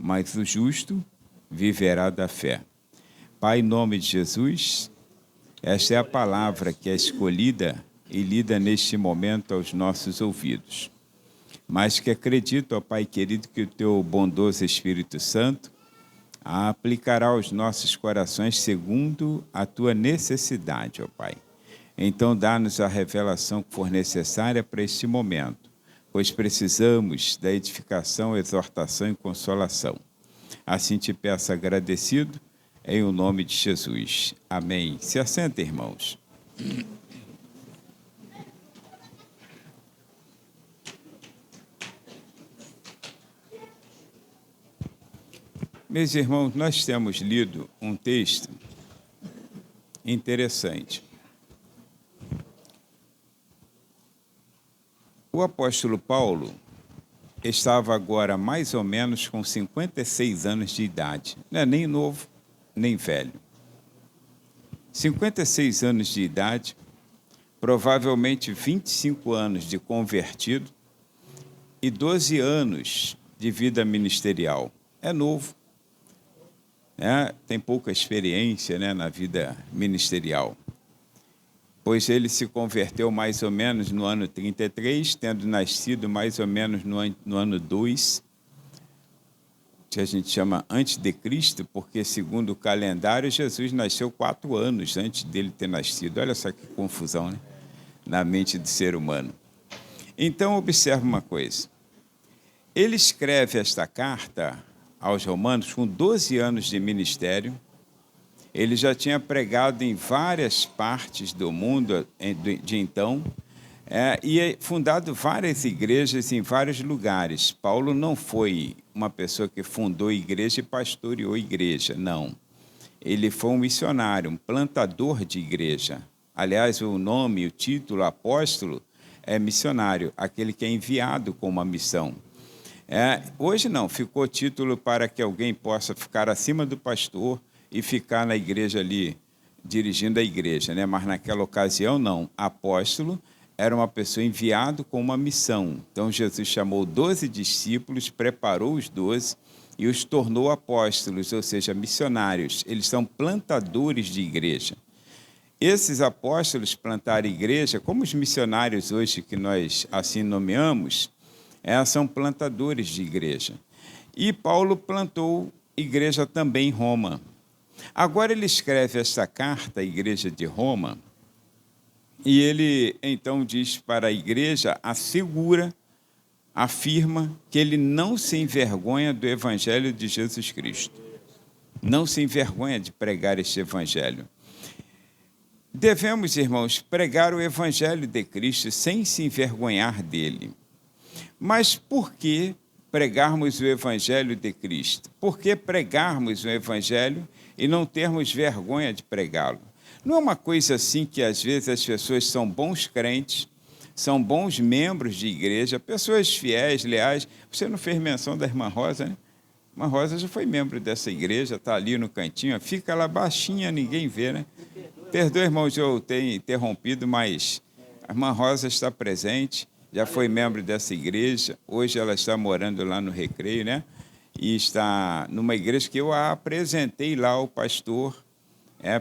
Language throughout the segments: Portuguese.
mas o justo viverá da fé. Pai, em nome de Jesus, esta é a palavra que é escolhida e lida neste momento aos nossos ouvidos. Mas que acredito, ó Pai querido, que o teu bondoso Espírito Santo a aplicará aos nossos corações segundo a tua necessidade, ó Pai. Então, dá-nos a revelação que for necessária para este momento, pois precisamos da edificação, exortação e consolação. Assim te peço agradecido, em o nome de Jesus. Amém. Se assenta, irmãos. Meus irmãos, nós temos lido um texto interessante. O apóstolo Paulo estava agora mais ou menos com 56 anos de idade. Não é nem novo, nem velho. 56 anos de idade, provavelmente 25 anos de convertido e 12 anos de vida ministerial. É novo. Tem pouca experiência, na vida ministerial, pois ele se converteu mais ou menos no ano 33, tendo nascido mais ou menos no ano 2, que a gente chama antes de Cristo, porque segundo o calendário, Jesus nasceu 4 anos antes dele ter nascido. Olha só que confusão, na mente do ser humano. Então, observe uma coisa. Ele escreve esta carta aos romanos com 12 anos de ministério. Ele já tinha pregado em várias partes do mundo de então, e fundado várias igrejas em vários lugares. Paulo não foi uma pessoa que fundou igreja e pastoreou igreja, não. Ele foi um missionário, um plantador de igreja. Aliás, o nome, o título apóstolo é missionário, aquele que é enviado com uma missão. Hoje não, ficou título para que alguém possa ficar acima do pastor e ficar na igreja ali, dirigindo a igreja, mas naquela ocasião não. Apóstolo era uma pessoa enviado com uma missão. Então Jesus chamou 12 discípulos, preparou os 12 e os tornou apóstolos, ou seja, missionários. Eles são plantadores de igreja. Esses apóstolos plantaram igreja, como os missionários hoje que nós assim nomeamos, são plantadores de igreja. E Paulo plantou igreja também em Roma. Agora ele escreve esta carta à igreja de Roma e ele então diz para a igreja, assegura, afirma que ele não se envergonha do evangelho de Jesus Cristo. Não se envergonha de pregar este evangelho. Devemos, irmãos, pregar o evangelho de Cristo sem se envergonhar dele. Mas por que pregarmos o Evangelho de Cristo? Por que pregarmos o Evangelho e não termos vergonha de pregá-lo? Não é uma coisa assim que, às vezes, as pessoas são bons crentes, são bons membros de igreja, pessoas fiéis, leais. Você não fez menção da irmã Rosa, né? A irmã Rosa já foi membro dessa igreja, está ali no cantinho, fica lá baixinha, ninguém vê, né? Perdoa, irmão, eu tenho interrompido, mas a irmã Rosa está presente. Já foi membro dessa igreja, hoje ela está morando lá no Recreio, E está numa igreja que eu a apresentei lá ao pastor,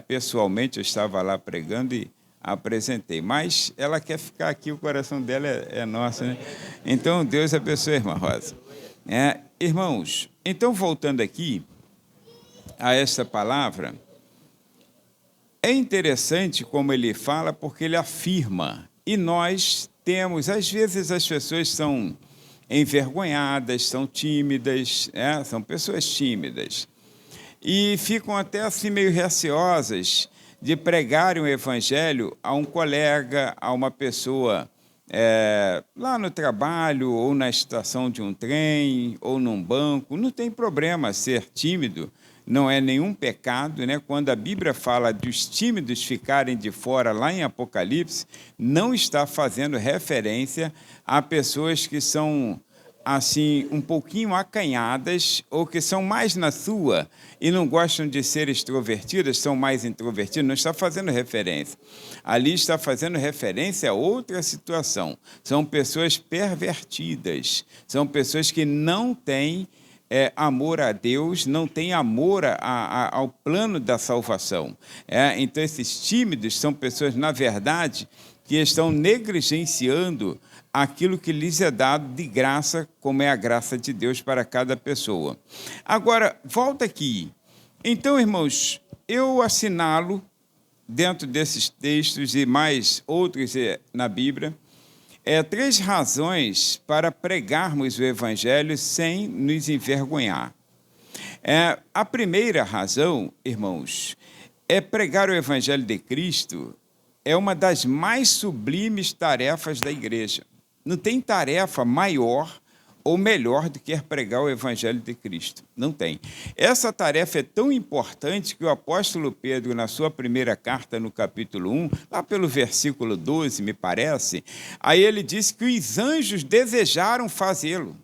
pessoalmente eu estava lá pregando e a apresentei. Mas ela quer ficar aqui, o coração dela é nosso, Então, Deus abençoe, irmã Rosa. Irmãos, então voltando aqui a esta palavra, é interessante como ele fala, porque ele afirma, e nós temos, às vezes as pessoas são envergonhadas, são tímidas, são pessoas tímidas, e ficam até assim meio receosas de pregarem o evangelho a um colega, a uma pessoa lá no trabalho, ou na estação de um trem, ou num banco. Não tem problema ser tímido, não é nenhum pecado, Quando a Bíblia fala dos tímidos ficarem de fora, lá em Apocalipse, não está fazendo referência a pessoas que são assim, um pouquinho acanhadas, ou que são mais na sua e não gostam de ser extrovertidas, são mais introvertidas, não está fazendo referência. Ali está fazendo referência a outra situação. São pessoas pervertidas, são pessoas que não têm amor a Deus, não tem amor ao plano da salvação. Então, esses tímidos são pessoas, na verdade, que estão negligenciando aquilo que lhes é dado de graça, como é a graça de Deus para cada pessoa. Agora, volta aqui. Então, irmãos, eu assinalo, dentro desses textos e mais outros na Bíblia, 3 razões para pregarmos o Evangelho sem nos envergonhar. A primeira razão, irmãos, pregar o Evangelho de Cristo é uma das mais sublimes tarefas da igreja. Não tem tarefa maior ou melhor do que pregar o Evangelho de Cristo. Não tem. Essa tarefa é tão importante que o apóstolo Pedro, na sua primeira carta, no capítulo 1, lá pelo versículo 12, me parece, aí ele disse que os anjos desejaram fazê-lo.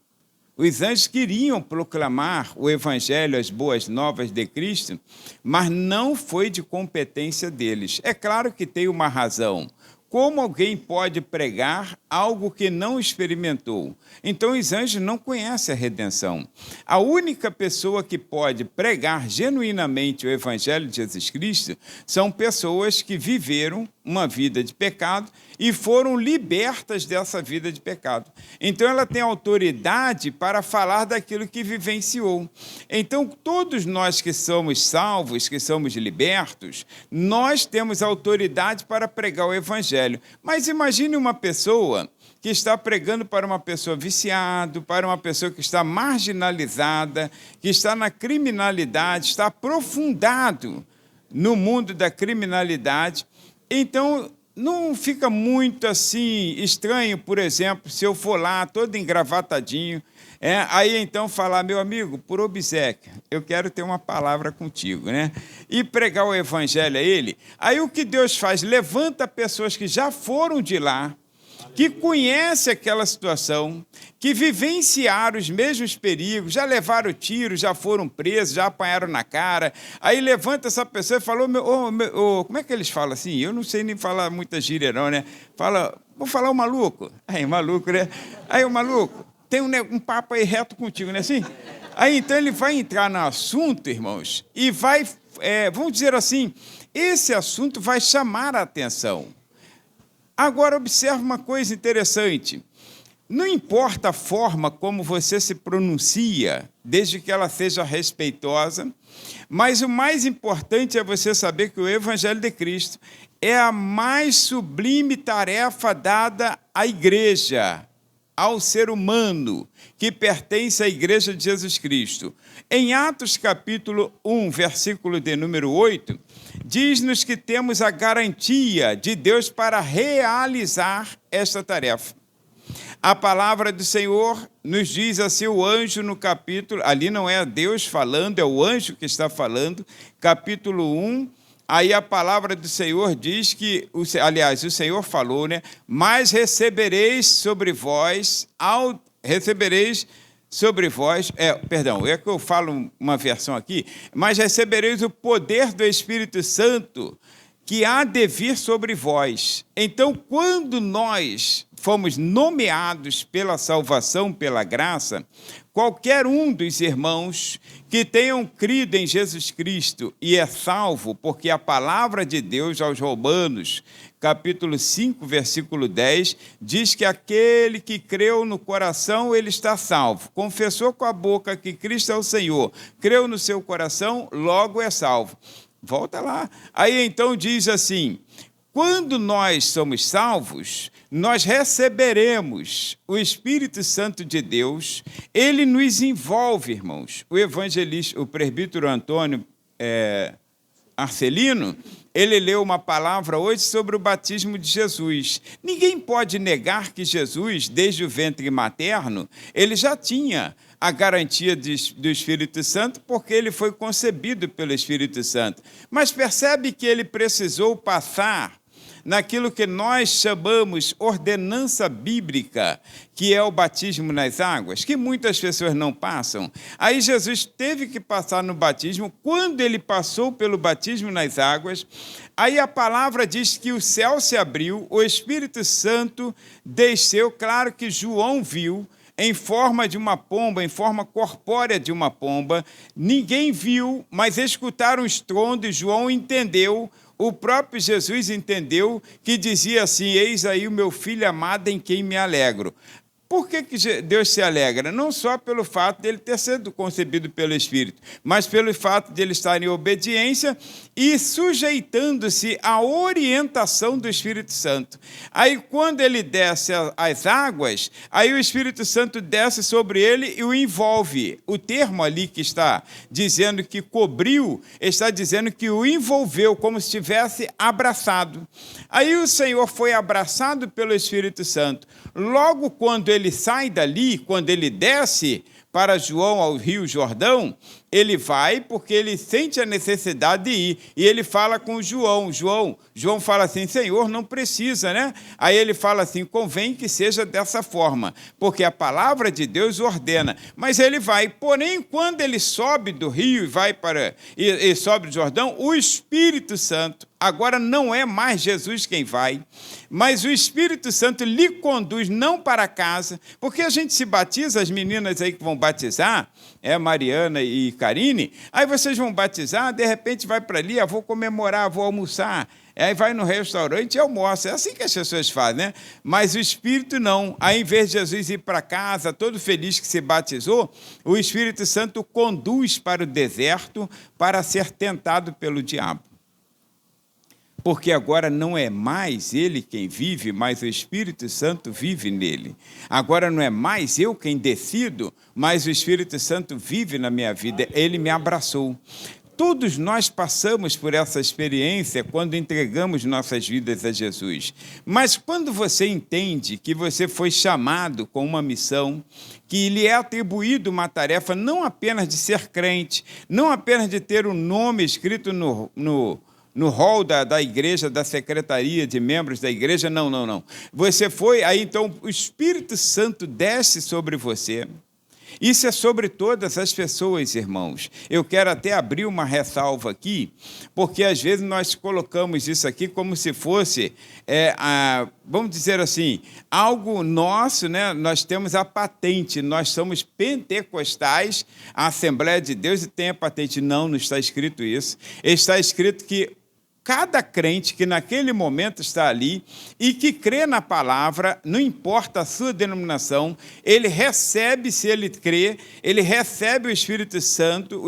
Os anjos queriam proclamar o Evangelho, as boas novas de Cristo, mas não foi de competência deles. É claro que tem uma razão. Como alguém pode pregar algo que não experimentou? Então, os anjos não conhecem a redenção. A única pessoa que pode pregar genuinamente o Evangelho de Jesus Cristo são pessoas que viveram uma vida de pecado e foram libertas dessa vida de pecado. Então, ela tem autoridade para falar daquilo que vivenciou. Então, todos nós que somos salvos, que somos libertos, nós temos autoridade para pregar o Evangelho. Mas imagine uma pessoa que está pregando para uma pessoa viciada, para uma pessoa que está marginalizada, que está na criminalidade, está aprofundado no mundo da criminalidade. Então, não fica muito assim estranho, por exemplo, se eu for lá todo engravatadinho, aí então falar, meu amigo, por obséquio, eu quero ter uma palavra contigo, né? E pregar o Evangelho a ele. Aí o que Deus faz? Levanta pessoas que já foram de lá, que conhecem aquela situação, que vivenciaram os mesmos perigos, já levaram tiro, já foram presos, já apanharam na cara. Aí levanta essa pessoa e fala, como é que eles falam assim? Eu não sei nem falar muita gíria não, né? Vou falar o maluco. Aí, maluco, né? Aí, o maluco, tem um papo aí reto contigo, não é assim? Aí, então, ele vai entrar no assunto, irmãos, e vai, vamos dizer assim, esse assunto vai chamar a atenção. Agora, observe uma coisa interessante. Não importa a forma como você se pronuncia, desde que ela seja respeitosa, mas o mais importante é você saber que o Evangelho de Cristo é a mais sublime tarefa dada à igreja, ao ser humano, que pertence à Igreja de Jesus Cristo. Em Atos capítulo 1, versículo de número 8, diz-nos que temos a garantia de Deus para realizar esta tarefa. A palavra do Senhor nos diz assim, o anjo no capítulo, ali não é Deus falando, é o anjo que está falando, capítulo 1, aí a palavra do Senhor diz que, aliás, o Senhor falou, né? Mas recebereis sobre vós, é que eu falo uma versão aqui, mas recebereis o poder do Espírito Santo que há de vir sobre vós. Então, quando nós fomos nomeados pela salvação, pela graça, qualquer um dos irmãos que tenham crido em Jesus Cristo e é salvo, porque a palavra de Deus aos Romanos, capítulo 5, versículo 10, diz que aquele que creu no coração, ele está salvo. Confessou com a boca que Cristo é o Senhor, creu no seu coração, logo é salvo. Volta lá. Aí então diz assim, quando nós somos salvos, nós receberemos o Espírito Santo de Deus, ele nos envolve, irmãos. O evangelista, o presbítero Antônio Arcelino, ele leu uma palavra hoje sobre o batismo de Jesus. Ninguém pode negar que Jesus, desde o ventre materno, ele já tinha a garantia do Espírito Santo, porque ele foi concebido pelo Espírito Santo. Mas percebe que ele precisou passar naquilo que nós chamamos ordenança bíblica, que é o batismo nas águas, que muitas pessoas não passam. Aí Jesus teve que passar no batismo. Quando ele passou pelo batismo nas águas, aí a palavra diz que o céu se abriu, o Espírito Santo desceu. Claro que João viu, em forma de uma pomba, em forma corpórea de uma pomba. Ninguém viu, mas escutaram o estrondo e João entendeu, o próprio Jesus entendeu, que dizia assim: eis aí o meu filho amado em quem me alegro. Por que Deus se alegra? Não só pelo fato de ele ter sido concebido pelo Espírito, mas pelo fato de ele estar em obediência e sujeitando-se à orientação do Espírito Santo. Aí, quando ele desce as águas, aí o Espírito Santo desce sobre ele e o envolve. O termo ali que está dizendo que cobriu, está dizendo que o envolveu, como se estivesse abraçado. Aí o Senhor foi abraçado pelo Espírito Santo. Logo, quando ele sai dali, quando ele desce para João ao Rio Jordão, ele vai porque ele sente a necessidade de ir. E ele fala com João. João fala assim: Senhor, não precisa, né? Aí ele fala assim: convém que seja dessa forma, porque a palavra de Deus ordena. Mas ele vai. Porém, quando ele sobe do rio e vai e sobe do Jordão, o Espírito Santo, agora não é mais Jesus quem vai, mas o Espírito Santo lhe conduz não para casa, porque a gente se batiza, as meninas aí que vão batizar, Mariana e Karine, aí vocês vão batizar, de repente vai para ali, vou comemorar, vou almoçar, aí vai no restaurante e almoça. É assim que as pessoas fazem, né? Mas o Espírito não. Aí, em vez de Jesus ir para casa, todo feliz que se batizou, o Espírito Santo conduz para o deserto para ser tentado pelo diabo. Porque agora não é mais ele quem vive, mas o Espírito Santo vive nele. Agora não é mais eu quem decido, mas o Espírito Santo vive na minha vida. Ele me abraçou. Todos nós passamos por essa experiência quando entregamos nossas vidas a Jesus. Mas quando você entende que você foi chamado com uma missão, que lhe é atribuído uma tarefa não apenas de ser crente, não apenas de ter um nome escrito no hall da igreja, da secretaria de membros da igreja, não. Você foi, aí então o Espírito Santo desce sobre você. Isso é sobre todas as pessoas, irmãos. Eu quero até abrir uma ressalva aqui, porque às vezes nós colocamos isso aqui como se fosse, vamos dizer assim, algo nosso, né? Nós temos a patente, nós somos pentecostais, a Assembleia de Deus, e tem a patente. Não está escrito isso. Está escrito que cada crente que naquele momento está ali e que crê na palavra, não importa a sua denominação, ele recebe, se ele crê, ele recebe o Espírito Santo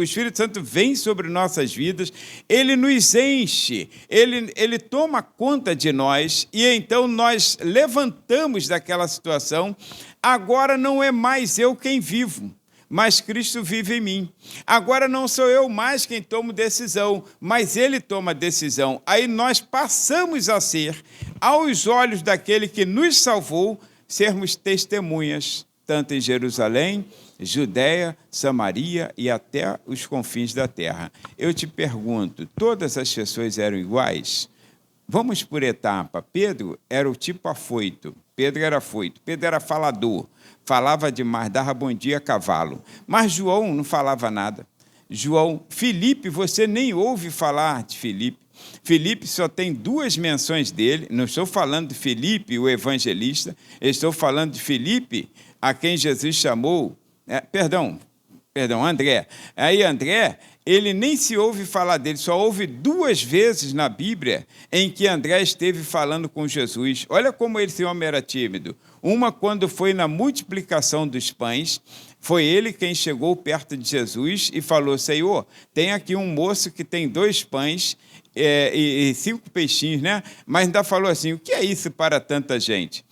vem sobre nossas vidas, ele nos enche, ele toma conta de nós, e então nós levantamos daquela situação. Agora não é mais eu quem vivo, mas Cristo vive em mim. Agora não sou eu mais quem tomo decisão, mas Ele toma decisão. Aí nós passamos a ser, aos olhos daquele que nos salvou, sermos testemunhas, tanto em Jerusalém, Judéia, Samaria e até os confins da terra. Eu te pergunto, todas as pessoas eram iguais? Vamos por etapa. Pedro era o tipo afoito. Pedro era afoito. Pedro era falador. Falava demais, dava bom dia a cavalo. Mas João não falava nada. Filipe, você nem ouve falar de Filipe. Filipe só tem 2 menções dele. Não estou falando de Filipe, o evangelista. Estou falando de Filipe, a quem Jesus chamou... André. Aí André, ele nem se ouve falar dele, só houve 2 vezes na Bíblia em que André esteve falando com Jesus. Olha como esse homem era tímido. Uma, quando foi na multiplicação dos pães, foi ele quem chegou perto de Jesus e falou: Senhor, tem aqui um moço que tem 2 pães e 5 peixinhos, né? Mas ainda falou assim: o que é isso para tanta gente?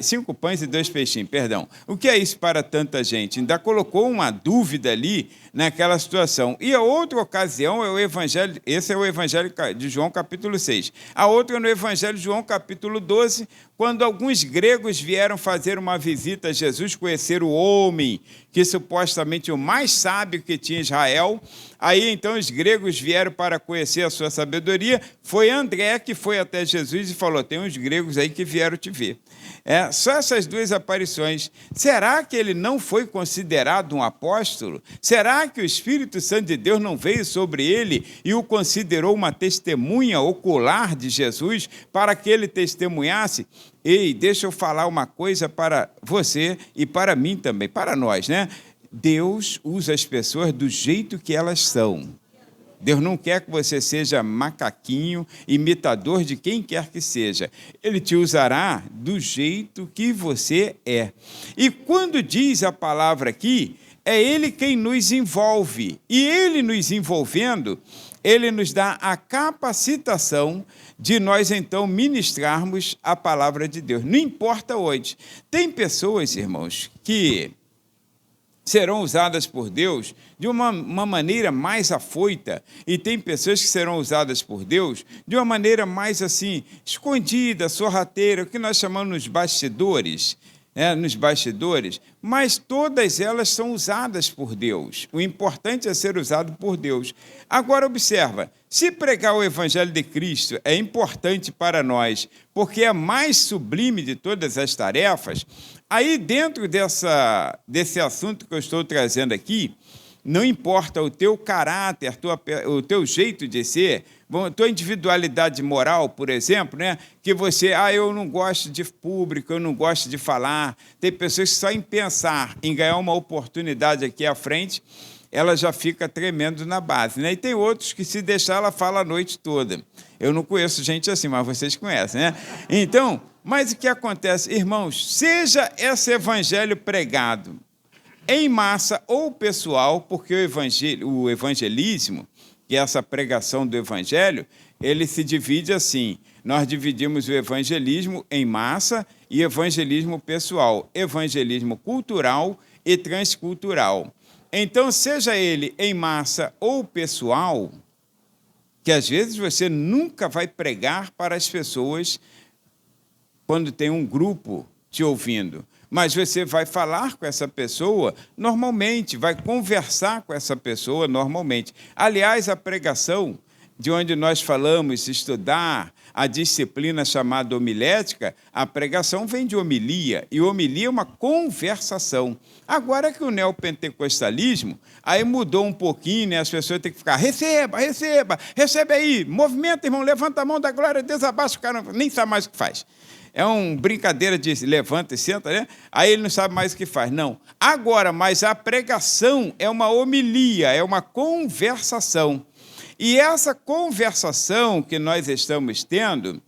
5 pães e 2 peixinhos, perdão. O que é isso para tanta gente? Ainda colocou uma dúvida ali naquela situação. E a outra ocasião é o Evangelho, esse é o Evangelho de João, capítulo 6. A outra é no Evangelho de João, capítulo 12, quando alguns gregos vieram fazer uma visita a Jesus, conhecer o homem que supostamente o mais sábio que tinha Israel. Aí, então, os gregos vieram para conhecer a sua sabedoria. Foi André que foi até Jesus e falou, tem uns gregos aí que vieram te ver. Só essas duas aparições. Será que ele não foi considerado um apóstolo? Será que o Espírito Santo de Deus não veio sobre ele e o considerou uma testemunha ocular de Jesus para que ele testemunhasse? Ei, deixa eu falar uma coisa para você e para mim também, para nós, né? Deus usa as pessoas do jeito que elas são. Deus não quer que você seja macaquinho, imitador de quem quer que seja. Ele te usará do jeito que você é. E quando diz a palavra aqui, é Ele quem nos envolve. E Ele nos envolvendo, Ele nos dá a capacitação de nós, então, ministrarmos a palavra de Deus. Não importa hoje. Tem pessoas, irmãos, que serão usadas por Deus de uma maneira mais afoita, e tem pessoas que serão usadas por Deus de uma maneira mais assim, escondida, sorrateira, o que nós chamamos nos bastidores, mas todas elas são usadas por Deus. O importante é ser usado por Deus. Agora observa, se pregar o Evangelho de Cristo é importante para nós, porque é mais sublime de todas as tarefas, aí dentro desse assunto que eu estou trazendo aqui, não importa o teu caráter, o teu jeito de ser, tua individualidade moral, por exemplo, né? Que você, eu não gosto de público, eu não gosto de falar. Tem pessoas que só em pensar em ganhar uma oportunidade aqui à frente, ela já fica tremendo na base, né? E tem outros que, se deixar, ela fala a noite toda. Eu não conheço gente assim, mas vocês conhecem, né? Então, mas o que acontece? Irmãos, seja esse evangelho pregado em massa ou pessoal, porque o evangelismo, que é essa pregação do evangelho, ele se divide assim. Nós dividimos o evangelismo em massa e evangelismo pessoal, evangelismo cultural e transcultural. Então, seja ele em massa ou pessoal, que às vezes você nunca vai pregar para as pessoas quando tem um grupo te ouvindo, mas você vai falar com essa pessoa normalmente, vai conversar com essa pessoa normalmente. Aliás, a pregação, de onde nós falamos estudar a disciplina chamada homilética, a pregação vem de homilia, e homilia é uma conversação. Agora que o neopentecostalismo, aí mudou um pouquinho, né? As pessoas têm que ficar, recebe aí, movimenta, irmão, levanta a mão da glória, desabaixa, o cara nem sabe mais o que faz. É uma brincadeira de levanta e senta, né? Aí ele não sabe mais o que faz. Não. Agora, mas a pregação é uma homilia, é uma conversação. E essa conversação que nós estamos tendo,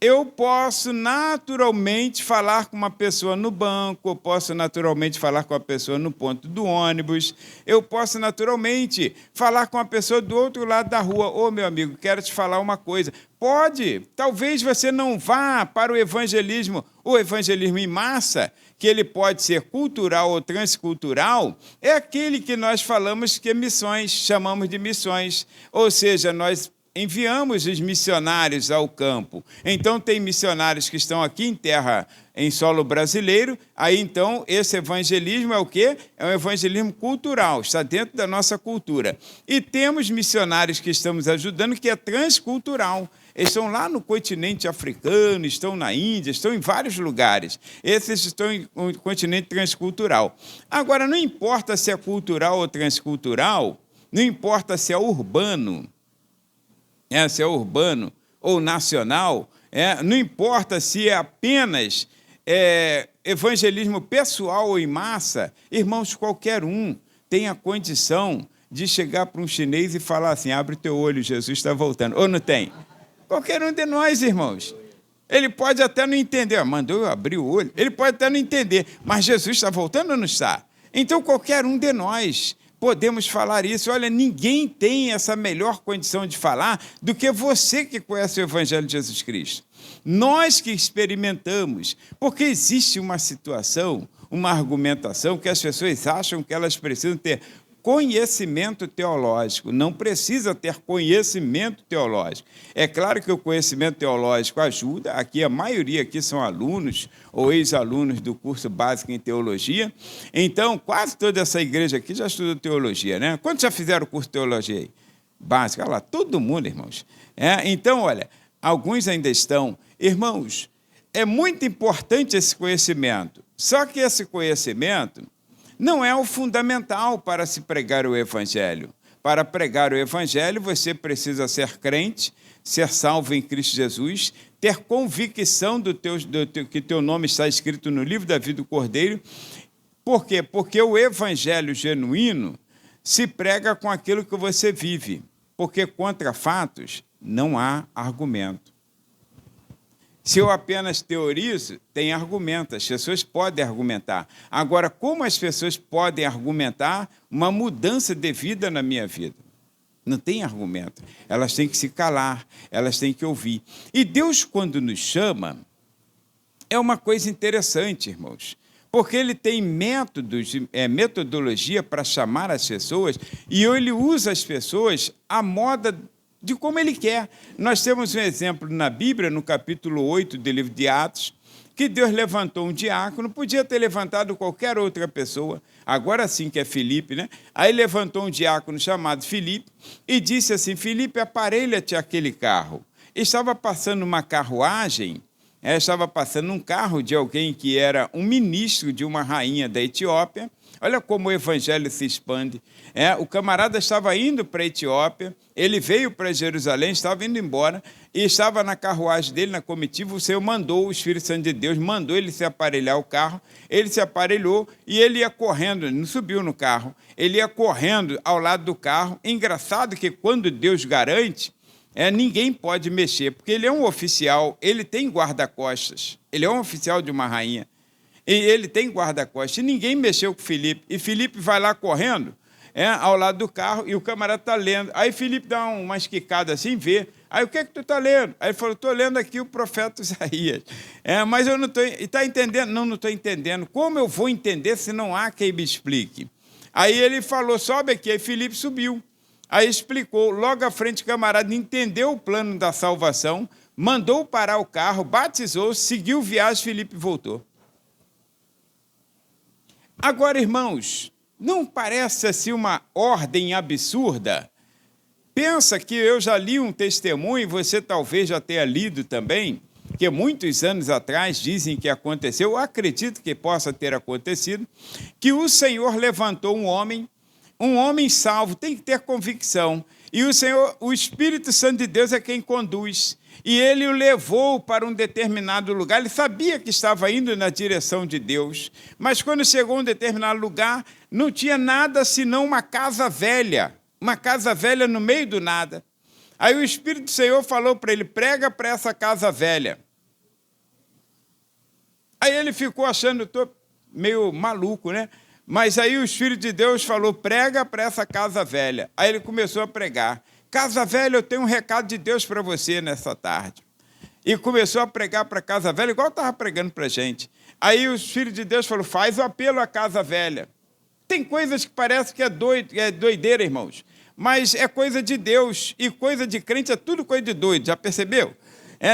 eu posso naturalmente falar com uma pessoa no banco, eu posso naturalmente falar com uma pessoa no ponto do ônibus, eu posso naturalmente falar com uma pessoa do outro lado da rua. Ô, meu amigo, quero te falar uma coisa. Pode, talvez você não vá para o evangelismo em massa, que ele pode ser cultural ou transcultural, é aquele que nós falamos que é missões, chamamos de missões, ou seja, nós enviamos os missionários ao campo. Então, tem missionários que estão aqui em terra, em solo brasileiro, aí, então, esse evangelismo é o quê? É um evangelismo cultural, está dentro da nossa cultura. E temos missionários que estamos ajudando, que é transcultural. Eles estão lá no continente africano, estão na Índia, estão em vários lugares. Esses estão em um continente transcultural. Agora, não importa se é cultural ou transcultural, não importa se é urbano, se é urbano ou nacional, não importa se é apenas evangelismo pessoal ou em massa, irmãos, qualquer um tem a condição de chegar para um chinês e falar assim, abre o teu olho, Jesus está voltando. Ou não tem? Qualquer um de nós, irmãos. Ele pode até não entender, mandou eu abrir o olho, ele pode até não entender, mas Jesus está voltando ou não está? Então, qualquer um de nós podemos falar isso. Olha, ninguém tem essa melhor condição de falar do que você que conhece o Evangelho de Jesus Cristo. Nós que experimentamos, porque existe uma situação, uma argumentação que as pessoas acham que elas precisam ter conhecimento teológico. Não precisa ter conhecimento teológico. É claro que o conhecimento teológico ajuda. Aqui, a maioria aqui são alunos ou ex-alunos do curso básico em teologia. Então, quase toda essa igreja aqui já estudou teologia, né? Quantos já fizeram o curso de teologia aí? Básico, olha lá, todo mundo, irmãos. Então, olha, alguns ainda estão. Irmãos, é muito importante esse conhecimento. Só que esse conhecimento não é o fundamental para se pregar o Evangelho. Para pregar o Evangelho, você precisa ser crente, ser salvo em Cristo Jesus, ter convicção que teu nome está escrito no livro da vida do Cordeiro. Por quê? Porque o Evangelho genuíno se prega com aquilo que você vive. Porque contra fatos não há argumento. Se eu apenas teorizo, tem argumento, as pessoas podem argumentar. Agora, como as pessoas podem argumentar uma mudança de vida na minha vida? Não tem argumento. Elas têm que se calar, elas têm que ouvir. E Deus, quando nos chama, é uma coisa interessante, irmãos, porque Ele tem metodologia para chamar as pessoas e Ele usa as pessoas à moda de como Ele quer. Nós temos um exemplo na Bíblia, no capítulo 8 do livro de Atos, que Deus levantou um diácono, podia ter levantado qualquer outra pessoa, agora sim que é Filipe, né? Aí levantou um diácono chamado Filipe e disse assim: Filipe, aparelha-te aquele carro. Estava passando uma carruagem, estava passando um carro de alguém que era um ministro de uma rainha da Etiópia. Olha como o evangelho se expande. O camarada estava indo para a Etiópia, ele veio para Jerusalém, estava indo embora, e estava na carruagem dele, na comitiva. O Senhor mandou, o Espírito Santo de Deus mandou ele se aparelhar o carro. Ele se aparelhou e ele ia correndo, ele não subiu no carro, ele ia correndo ao lado do carro. Engraçado que quando Deus garante, ninguém pode mexer, porque ele é um oficial, ele tem guarda-costas, ele é um oficial de uma rainha. E ele tem guarda-costas, e ninguém mexeu com Filipe. E Filipe vai lá correndo, ao lado do carro, e o camarada está lendo. Aí Filipe dá uma esquicada assim, vê. Aí, o que é que tu está lendo? Aí ele falou: estou lendo aqui o profeta Isaías. Mas eu não estou... Está entendendo? Não estou entendendo. Como eu vou entender se não há quem me explique? Aí ele falou: sobe aqui. Aí Filipe subiu. Aí explicou. Logo à frente, o camarada entendeu o plano da salvação, mandou parar o carro, batizou, seguiu viagem, Filipe voltou. Agora, irmãos, não parece assim uma ordem absurda? Pensa que eu já li um testemunho, você talvez já tenha lido também, que muitos anos atrás dizem que aconteceu, eu acredito que possa ter acontecido, que o Senhor levantou um homem salvo, tem que ter convicção, e o Espírito Santo de Deus é quem conduz. E ele o levou para um determinado lugar. Ele sabia que estava indo na direção de Deus, mas quando chegou a um determinado lugar, não tinha nada senão uma casa velha no meio do nada. Aí o Espírito do Senhor falou para ele: prega para essa casa velha. Aí ele ficou achando, estou meio maluco, né? Mas aí o Espírito de Deus falou: prega para essa casa velha. Aí ele começou a pregar. Casa velha, eu tenho um recado de Deus para você nessa tarde. E começou a pregar para a casa velha, igual estava pregando para a gente. Aí o Espírito de Deus falou: faz o apelo à casa velha. Tem coisas que parece que é doideira, irmãos, mas é coisa de Deus, e coisa de crente é tudo coisa de doido, já percebeu?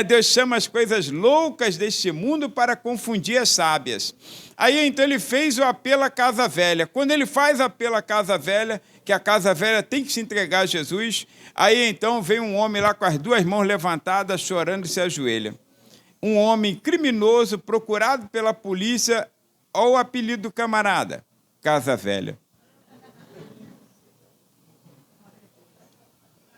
Deus chama as coisas loucas deste mundo para confundir as sábias. Aí, então, ele fez o apelo à casa velha. Quando ele faz apelo à casa velha, que a casa velha tem que se entregar a Jesus, aí, então, vem um homem lá com as duas mãos levantadas, chorando, e se ajoelha. Um homem criminoso, procurado pela polícia. Olha o apelido do camarada: Casa Velha.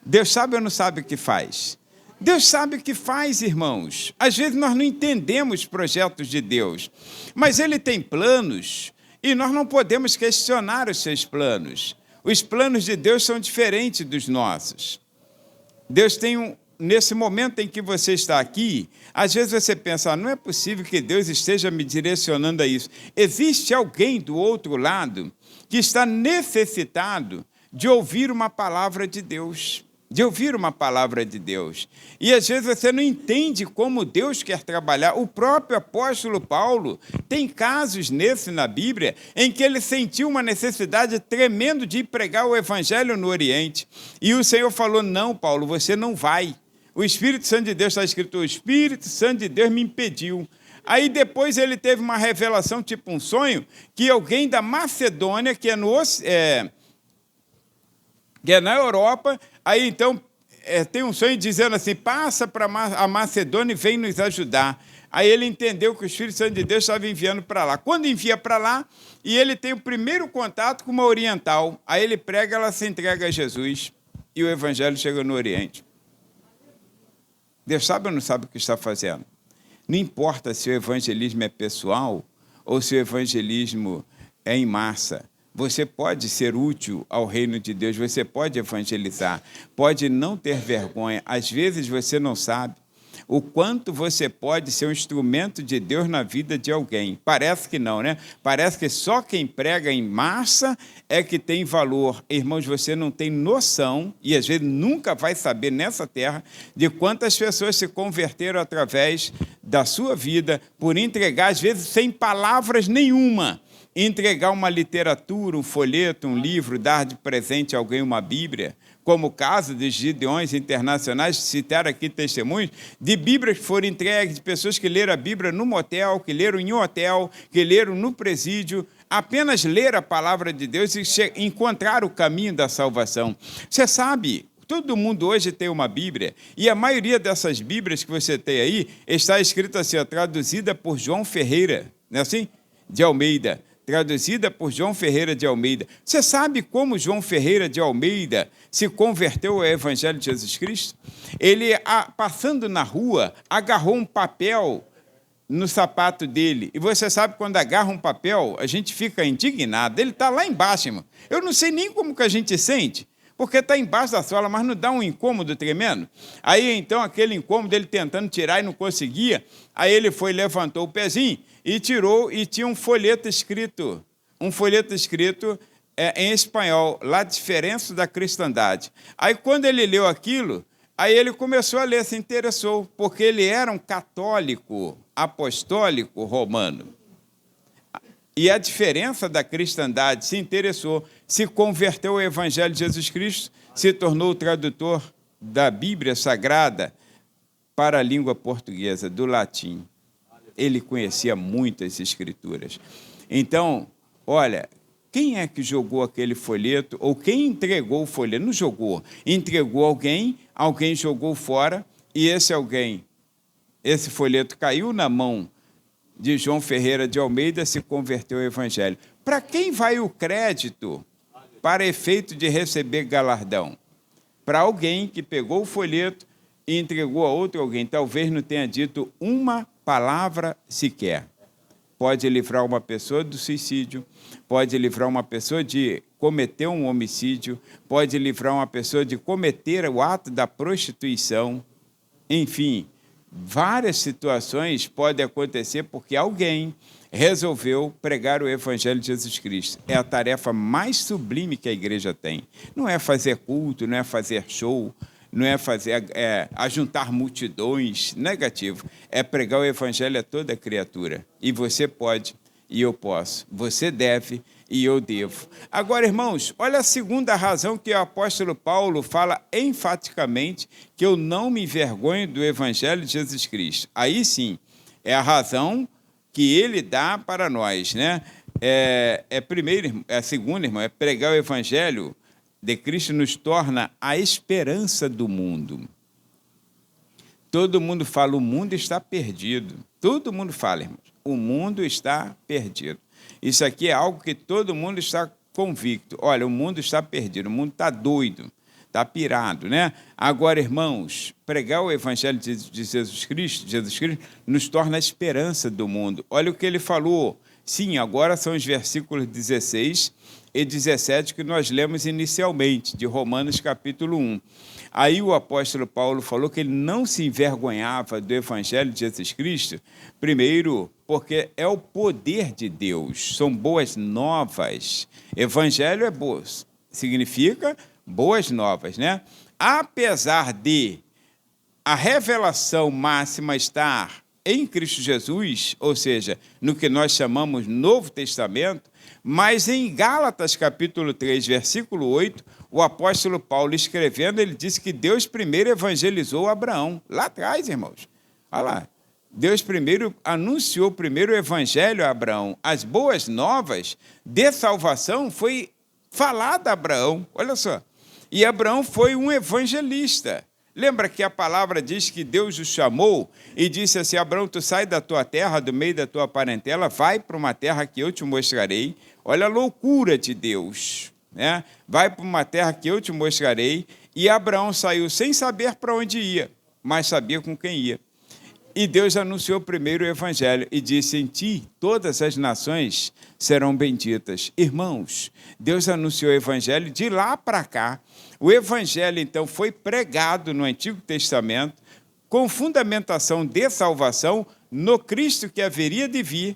Deus sabe ou não sabe o que faz? Deus sabe o que faz, irmãos. Às vezes nós não entendemos os projetos de Deus, mas Ele tem planos e nós não podemos questionar os seus planos. Os planos de Deus são diferentes dos nossos. Deus tem nesse momento em que você está aqui, às vezes você pensa: não é possível que Deus esteja me direcionando a isso. Existe alguém do outro lado que está necessitado de ouvir uma palavra de Deus. de ouvir uma palavra de Deus. E às vezes você não entende como Deus quer trabalhar. O próprio apóstolo Paulo tem casos na Bíblia em que ele sentiu uma necessidade tremenda de pregar o evangelho no Oriente. E o Senhor falou: não, Paulo, você não vai. O Espírito Santo de Deus, está escrito, o Espírito Santo de Deus me impediu. Aí depois ele teve uma revelação, tipo um sonho, que alguém da Macedônia, que é na Europa, aí então tem um sonho dizendo assim: passa para a Macedônia e vem nos ajudar. Aí ele entendeu que o Espírito Santo de Deus estava enviando para lá. Quando envia para lá, e ele tem o primeiro contato com uma oriental, aí ele prega, ela se entrega a Jesus, e o evangelho chega no Oriente. Deus sabe ou não sabe o que está fazendo? Não importa se o evangelismo é pessoal ou se o evangelismo é em massa. Você pode ser útil ao reino de Deus, você pode evangelizar, pode não ter vergonha. Às vezes você não sabe o quanto você pode ser um instrumento de Deus na vida de alguém. Parece que não, né? Parece que só quem prega em massa é que tem valor. Irmãos, você não tem noção, e às vezes nunca vai saber nessa terra, de quantas pessoas se converteram através da sua vida, por entregar, às vezes, sem palavras nenhuma, entregar uma literatura, um folheto, um livro, dar de presente a alguém uma Bíblia, como o caso dos Gideões internacionais, citaram aqui testemunhos de Bíblias que foram entregues, de pessoas que leram a Bíblia no motel, que leram em um hotel, que leram no presídio, apenas ler a palavra de Deus e encontrar o caminho da salvação. Você sabe, todo mundo hoje tem uma Bíblia, e a maioria dessas Bíblias que você tem aí está escrita assim, traduzida por João Ferreira, não é assim? De Almeida. Traduzida por João Ferreira de Almeida. Você sabe como João Ferreira de Almeida se converteu ao Evangelho de Jesus Cristo? Ele, passando na rua, agarrou um papel no sapato dele. E você sabe, quando agarra um papel, a gente fica indignado. Ele está lá embaixo, irmão. Eu não sei nem como que a gente sente, porque está embaixo da sola, mas não dá um incômodo tremendo? Aí, então, aquele incômodo, ele tentando tirar e não conseguia, aí ele foi, levantou o pezinho e tirou, e tinha um folheto escrito em espanhol, La Diferença da Cristandade. Aí, quando ele leu aquilo, aí ele começou a ler, se interessou, porque ele era um católico apostólico romano. E a diferença da cristandade, se interessou, se converteu ao Evangelho de Jesus Cristo, se tornou o tradutor da Bíblia Sagrada para a língua portuguesa, do latim. Ele conhecia muitas escrituras. Então, olha, quem é que jogou aquele folheto, ou quem entregou o folheto? Não jogou, entregou alguém jogou fora, e esse folheto caiu na mão de João Ferreira de Almeida, se converteu ao Evangelho. Para quem vai o crédito para efeito de receber galardão? Para alguém que pegou o folheto e entregou a outro alguém, talvez não tenha dito uma palavra sequer. Pode livrar uma pessoa do suicídio, pode livrar uma pessoa de cometer um homicídio, pode livrar uma pessoa de cometer o ato da prostituição, enfim, várias situações podem acontecer porque alguém resolveu pregar o Evangelho de Jesus Cristo. É a tarefa mais sublime que a igreja tem. Não é fazer culto, não é fazer show, não é ajuntar multidões, negativo. É pregar o Evangelho a toda criatura. E você pode, e eu posso. Você deve, e eu devo. Agora, irmãos, olha a segunda razão que o apóstolo Paulo fala enfaticamente, que eu não me envergonho do Evangelho de Jesus Cristo. Aí sim, é a razão que ele dá para nós, né? A segunda, irmão, é pregar o Evangelho de Cristo nos torna a esperança do mundo. Todo mundo fala, o mundo está perdido. Todo mundo fala, irmãos, o mundo está perdido. Isso aqui é algo que todo mundo está convicto. Olha, o mundo está perdido, o mundo está doido, está pirado, né? Agora, irmãos, pregar o Evangelho de Jesus Cristo nos torna a esperança do mundo. Olha o que ele falou. Sim, agora são os versículos 16 e 17 que nós lemos inicialmente, de Romanos capítulo 1. Aí o apóstolo Paulo falou que ele não se envergonhava do Evangelho de Jesus Cristo, primeiro, porque é o poder de Deus, são boas novas. Evangelho é bom, significa boas novas, né? Apesar de a revelação máxima estar em Cristo Jesus, ou seja, no que nós chamamos Novo Testamento, mas em Gálatas capítulo 3, versículo 8, o apóstolo Paulo escrevendo, ele disse que Deus primeiro evangelizou Abraão, lá atrás, irmãos. Olha lá, Deus primeiro anunciou primeiro o evangelho a Abraão. As boas novas de salvação foi falada a Abraão, olha só. E Abraão foi um evangelista. Lembra que a palavra diz que Deus o chamou e disse assim, Abraão, tu sai da tua terra, do meio da tua parentela, vai para uma terra que eu te mostrarei. Olha a loucura de Deus, né? Vai para uma terra que eu te mostrarei. E Abraão saiu sem saber para onde ia, mas sabia com quem ia. E Deus anunciou primeiro o evangelho e disse, em ti todas as nações serão benditas. Irmãos, Deus anunciou o evangelho de lá para cá. O evangelho, então, foi pregado no Antigo Testamento com fundamentação de salvação no Cristo que haveria de vir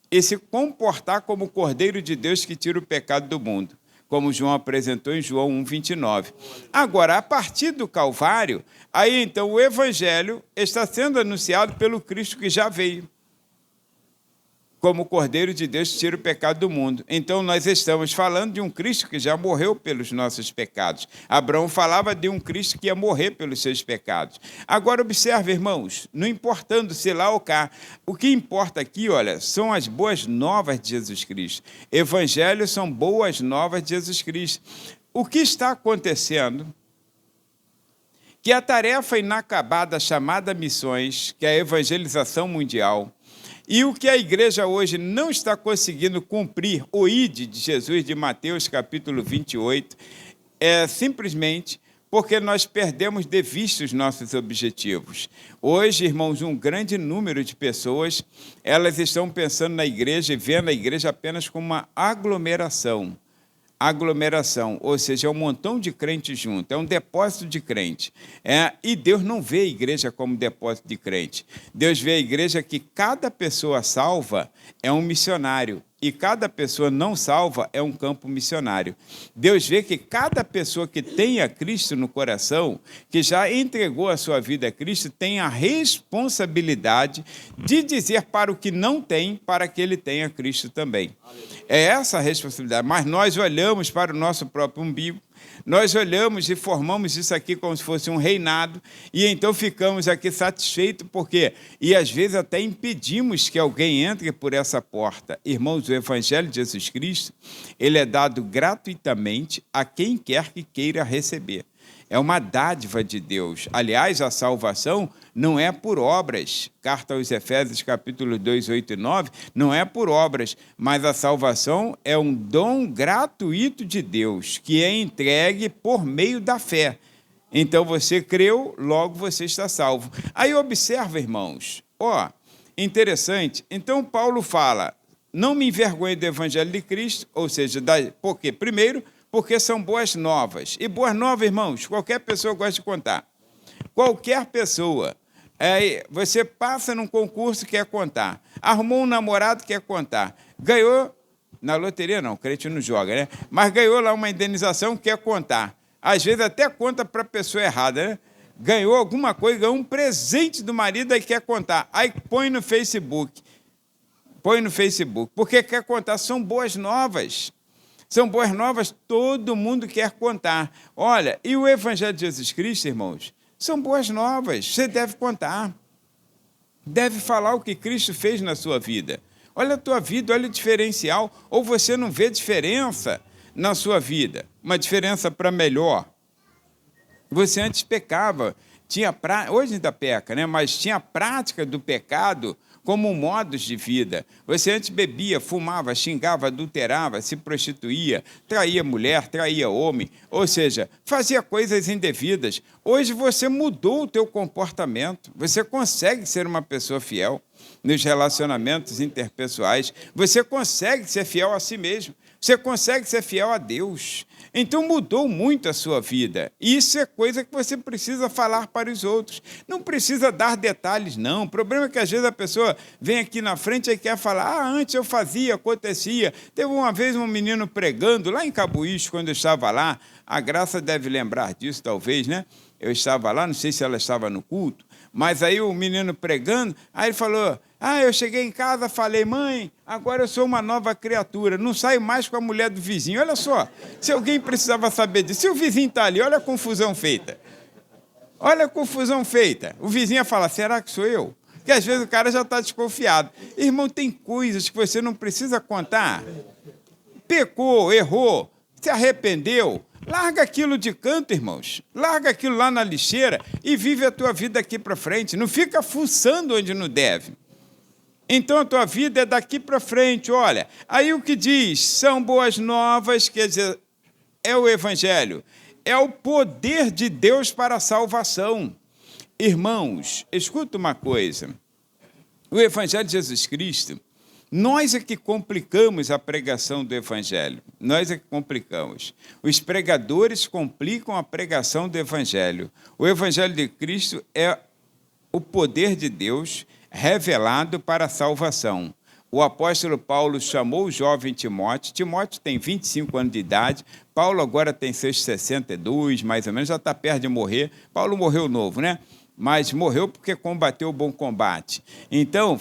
e se comportar como o Cordeiro de Deus que tira o pecado do mundo, como João apresentou em João 1,29. Agora, a partir do Calvário, aí então o Evangelho está sendo anunciado pelo Cristo que já veio, como o Cordeiro de Deus que tira o pecado do mundo. Então, nós estamos falando de um Cristo que já morreu pelos nossos pecados. Abraão falava de um Cristo que ia morrer pelos seus pecados. Agora, observe, irmãos, não importando se lá ou cá, o que importa aqui, olha, são as boas novas de Jesus Cristo. Evangelhos são boas novas de Jesus Cristo. O que está acontecendo? Que a tarefa inacabada chamada missões, que é a evangelização mundial, e o que a igreja hoje não está conseguindo cumprir, o ide de Jesus, de Mateus capítulo 28, é simplesmente porque nós perdemos de vista os nossos objetivos. Hoje, irmãos, um grande número de pessoas, elas estão pensando na igreja e vendo a igreja apenas como uma aglomeração. Aglomeração, ou seja, é um montão de crentes junto, é um depósito de crente. E Deus não vê a igreja como depósito de crente. Deus vê a igreja que cada pessoa salva é um missionário e cada pessoa não salva é um campo missionário. Deus vê que cada pessoa que tem a Cristo no coração, que já entregou a sua vida a Cristo, tem a responsabilidade de dizer para o que não tem, para que ele tenha Cristo também. É essa a responsabilidade, mas nós olhamos para o nosso próprio umbigo, nós olhamos e formamos isso aqui como se fosse um reinado, e então ficamos aqui satisfeitos, porque, e às vezes até impedimos que alguém entre por essa porta. Irmãos, o Evangelho de Jesus Cristo, ele é dado gratuitamente a quem quer que queira receber. É uma dádiva de Deus. Aliás, a salvação não é por obras. Carta aos Efésios, capítulo 2, 8 e 9, não é por obras, mas a salvação é um dom gratuito de Deus, que é entregue por meio da fé. Então, você creu, logo você está salvo. Aí, observa, irmãos, interessante. Então, Paulo fala, não me envergonhe do Evangelho de Cristo, ou seja, por quê? Primeiro, porque são boas novas. E boas novas, irmãos, qualquer pessoa gosta de contar. Qualquer pessoa. Você passa num concurso, quer contar. Arrumou um namorado, quer contar. Ganhou, na loteria não, o crente não joga, né? Mas ganhou lá uma indenização, quer contar. Às vezes até conta para a pessoa errada, né? Ganhou alguma coisa, ganhou um presente do marido, aí quer contar. Aí põe no Facebook. Porque quer contar, são boas novas. São boas novas, todo mundo quer contar. Olha, e o Evangelho de Jesus Cristo, irmãos, são boas novas, você deve contar. Deve falar o que Cristo fez na sua vida. Olha a tua vida, olha o diferencial. Ou você não vê diferença na sua vida, uma diferença para melhor. Você antes pecava, hoje ainda peca, né? Mas tinha a prática do pecado como modos de vida. Você antes bebia, fumava, xingava, adulterava, se prostituía, traía mulher, traía homem, ou seja, fazia coisas indevidas. Hoje você mudou o teu comportamento, você consegue ser uma pessoa fiel nos relacionamentos interpessoais, você consegue ser fiel a si mesmo, Você consegue ser fiel a Deus. Então mudou muito a sua vida. Isso é coisa que você precisa falar para os outros. Não precisa dar detalhes, não. O problema é que às vezes a pessoa vem aqui na frente e quer falar, antes eu fazia, acontecia. Teve uma vez um menino pregando lá em Cabuícho, quando eu estava lá. A Graça deve lembrar disso, talvez, né? Eu estava lá, não sei se ela estava no culto, mas aí o menino pregando, aí ele falou, eu cheguei em casa, falei, mãe, agora eu sou uma nova criatura, não saio mais com a mulher do vizinho. Olha só, se alguém precisava saber disso, se o vizinho está ali, olha a confusão feita. Olha a confusão feita. O vizinho ia falar, será que sou eu? Porque às vezes o cara já está desconfiado. Irmão, tem coisas que você não precisa contar. Pecou, errou, se arrependeu. Larga aquilo de canto, irmãos. Larga aquilo lá na lixeira e vive a tua vida aqui para frente. Não fica fuçando onde não deve. Então, a tua vida é daqui para frente. Olha, aí o que diz? São boas novas, quer dizer, é o Evangelho. É o poder de Deus para a salvação. Irmãos, escuta uma coisa. O Evangelho de Jesus Cristo, nós é que complicamos a pregação do Evangelho. Nós é que complicamos. Os pregadores complicam a pregação do Evangelho. O Evangelho de Cristo é o poder de Deus revelado para a salvação. O apóstolo Paulo chamou o jovem Timóteo. Timóteo tem 25 anos de idade. Paulo agora tem seus 62, mais ou menos, já está perto de morrer. Paulo morreu novo, né? Mas morreu porque combateu o bom combate. Então,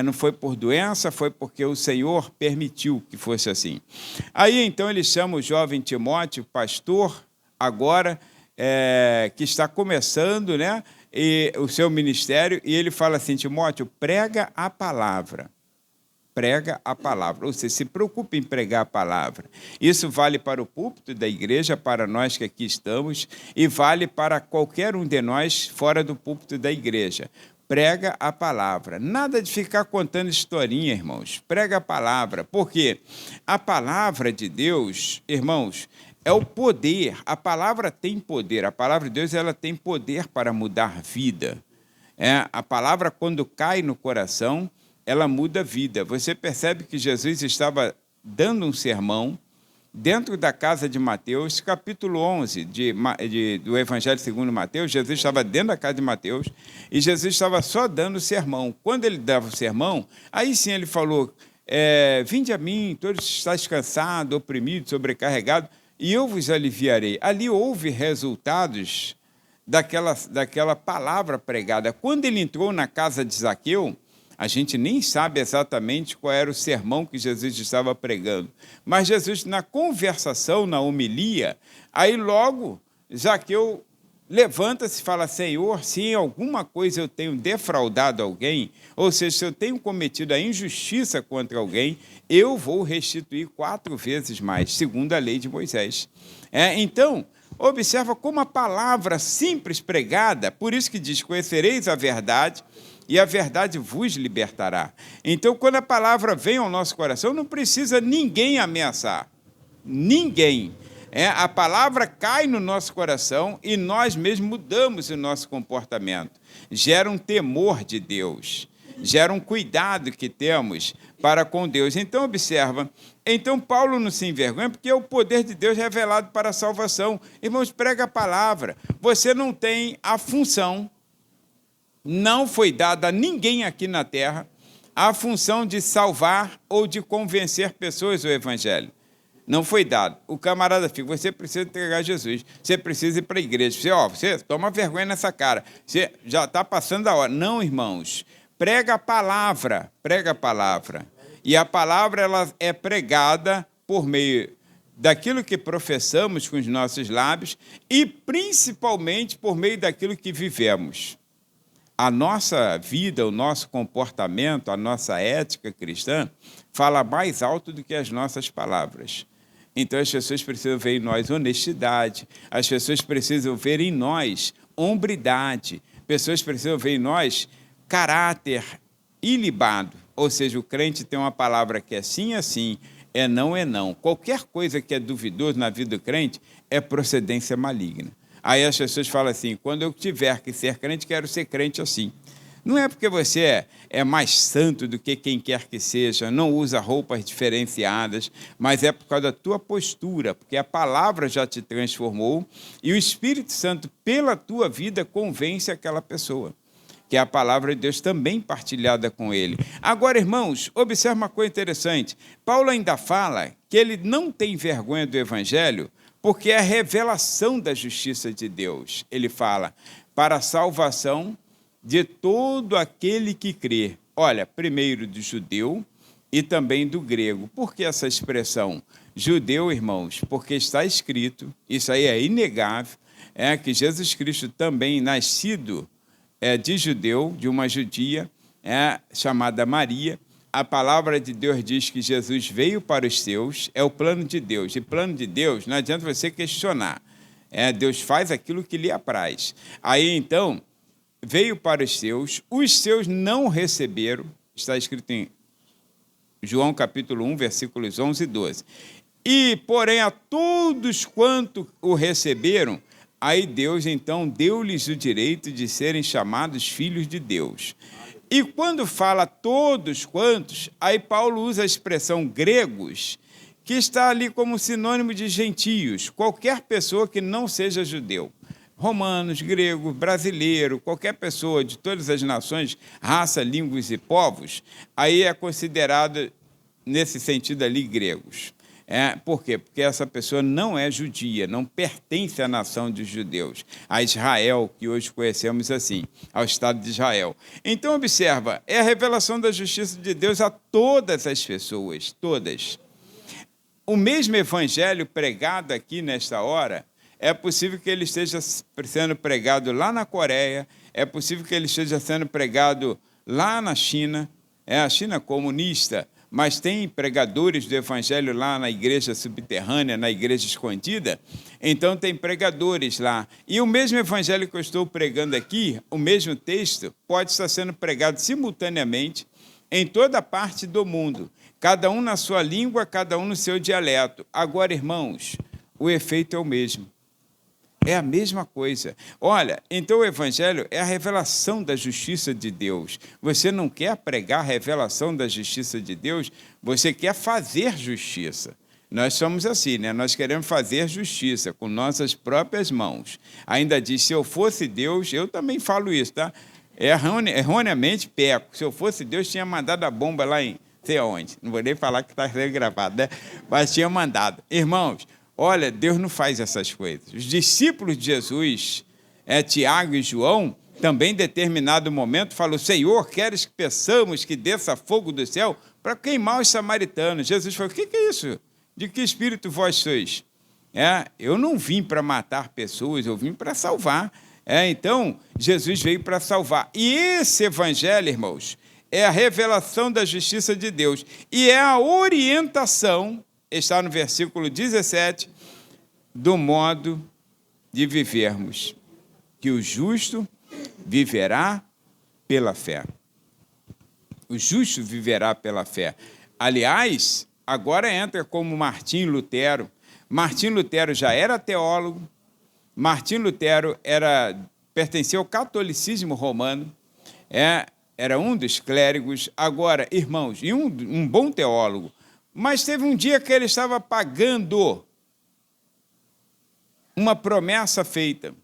não foi por doença, foi porque o Senhor permitiu que fosse assim. Aí, então, ele chama o jovem Timóteo, pastor, agora, que está começando, né, o seu ministério, e ele fala assim, Timóteo, prega a palavra. Prega a palavra, ou seja, se preocupe em pregar a palavra. Isso vale para o púlpito da igreja, para nós que aqui estamos, e vale para qualquer um de nós fora do púlpito da igreja. Prega a palavra. Nada de ficar contando historinha, irmãos. Prega a palavra. Por quê? A palavra de Deus, irmãos, é o poder. A palavra tem poder. A palavra de Deus, ela tem poder para mudar vida. A palavra, quando cai no coração, ela muda a vida. Você percebe que Jesus estava dando um sermão dentro da casa de Mateus, capítulo 11 do Evangelho segundo Mateus. Jesus estava dentro da casa de Mateus e Jesus estava só dando o sermão. Quando ele dava o sermão, aí sim ele falou, vinde a mim, todos estáis cansados, oprimidos, sobrecarregados, e eu vos aliviarei. Ali houve resultados daquela palavra pregada. Quando ele entrou na casa de Zaqueu, a gente nem sabe exatamente qual era o sermão que Jesus estava pregando. Mas Jesus, na conversação, na homilia, aí logo Zaqueu levanta-se e fala, Senhor, se em alguma coisa eu tenho defraudado alguém, ou seja, se eu tenho cometido a injustiça contra alguém, eu vou restituir 4 vezes mais, segundo a lei de Moisés. Então, observa como a palavra simples pregada, por isso que diz, conhecereis a verdade, e a verdade vos libertará. Então, quando a palavra vem ao nosso coração, não precisa ninguém ameaçar. Ninguém. A palavra cai no nosso coração e nós mesmos mudamos o nosso comportamento. Gera um temor de Deus. Gera um cuidado que temos para com Deus. Então, observa. Então, Paulo não se envergonha porque é o poder de Deus revelado para a salvação. Irmãos, prega a palavra. Você não tem a função, não foi dada a ninguém aqui na terra a função de salvar ou de convencer pessoas do Evangelho. Não foi dado. O camarada fica, você precisa entregar Jesus, você precisa ir para a igreja. Você toma vergonha nessa cara, você já está passando a hora. Não, irmãos, prega a palavra. E a palavra ela é pregada por meio daquilo que professamos com os nossos lábios e principalmente por meio daquilo que vivemos. A nossa vida, o nosso comportamento, a nossa ética cristã fala mais alto do que as nossas palavras. Então, as pessoas precisam ver em nós honestidade, as pessoas precisam ver em nós hombridade, pessoas precisam ver em nós caráter ilibado. Ou seja, o crente tem uma palavra que é sim, é sim, é não. Qualquer coisa que é duvidoso na vida do crente é procedência maligna. Aí as pessoas falam assim, quando eu tiver que ser crente, quero ser crente assim. Não é porque você é mais santo do que quem quer que seja, não usa roupas diferenciadas, mas é por causa da tua postura, porque a palavra já te transformou e o Espírito Santo, pela tua vida, convence aquela pessoa, que é a palavra de Deus também partilhada com ele. Agora, irmãos, observe uma coisa interessante. Paulo ainda fala que ele não tem vergonha do Evangelho porque é a revelação da justiça de Deus. Ele fala, para a salvação de todo aquele que crê. Olha, primeiro do judeu e também do grego. Por que essa expressão? Judeu, irmãos, porque está escrito, isso aí é inegável, que Jesus Cristo também, nascido de judeu, de uma judia, chamada Maria. A palavra de Deus diz que Jesus veio para os seus, é o plano de Deus. E plano de Deus, não adianta você questionar. Deus faz aquilo que lhe apraz. Aí, então, veio para os seus não receberam, está escrito em João capítulo 1, versículos 11 e 12. E, porém, a todos quanto o receberam, aí Deus, então, deu-lhes o direito de serem chamados filhos de Deus. E quando fala todos quantos, aí Paulo usa a expressão gregos, que está ali como sinônimo de gentios, qualquer pessoa que não seja judeu. Romanos, grego, brasileiro, qualquer pessoa de todas as nações, raça, línguas e povos, aí é considerado, nesse sentido ali, gregos. Por quê? Porque essa pessoa não é judia, não pertence à nação dos judeus, a Israel, que hoje conhecemos assim, ao Estado de Israel. Então, observa, é a revelação da justiça de Deus a todas as pessoas, todas. O mesmo evangelho pregado aqui nesta hora, é possível que ele esteja sendo pregado lá na Coreia, é possível que ele esteja sendo pregado lá na China, a China comunista, mas tem pregadores do evangelho lá na igreja subterrânea, na igreja escondida, então tem pregadores lá. E o mesmo evangelho que eu estou pregando aqui, o mesmo texto, pode estar sendo pregado simultaneamente em toda parte do mundo, cada um na sua língua, cada um no seu dialeto. Agora, irmãos, o efeito é o mesmo. É a mesma coisa. Olha, então o Evangelho é a revelação da justiça de Deus. Você não quer pregar a revelação da justiça de Deus, você quer fazer justiça. Nós somos assim, né? Nós queremos fazer justiça com nossas próprias mãos. Ainda diz, se eu fosse Deus, eu também falo isso, tá? Erroneamente peco. Se eu fosse Deus, tinha mandado a bomba lá em sei onde. Não vou nem falar que está sendo gravado, né? Mas tinha mandado. Irmãos, olha, Deus não faz essas coisas. Os discípulos de Jesus, Tiago e João, também em determinado momento, falou, Senhor, queres que peçamos que desça fogo do céu para queimar os samaritanos? Jesus falou, o que é isso? De que espírito vós sois? Eu não vim para matar pessoas, eu vim para salvar. Então, Jesus veio para salvar. E esse evangelho, irmãos, é a revelação da justiça de Deus. E é a orientação, está no versículo 17, do modo de vivermos, que o justo viverá pela fé. O justo viverá pela fé. Aliás, agora entra como Martim Lutero. Martim Lutero já era teólogo, Martim Lutero pertencia ao catolicismo romano, era um dos clérigos. Agora, irmãos, e um bom teólogo, mas teve um dia que ele estava pagando uma promessa feita.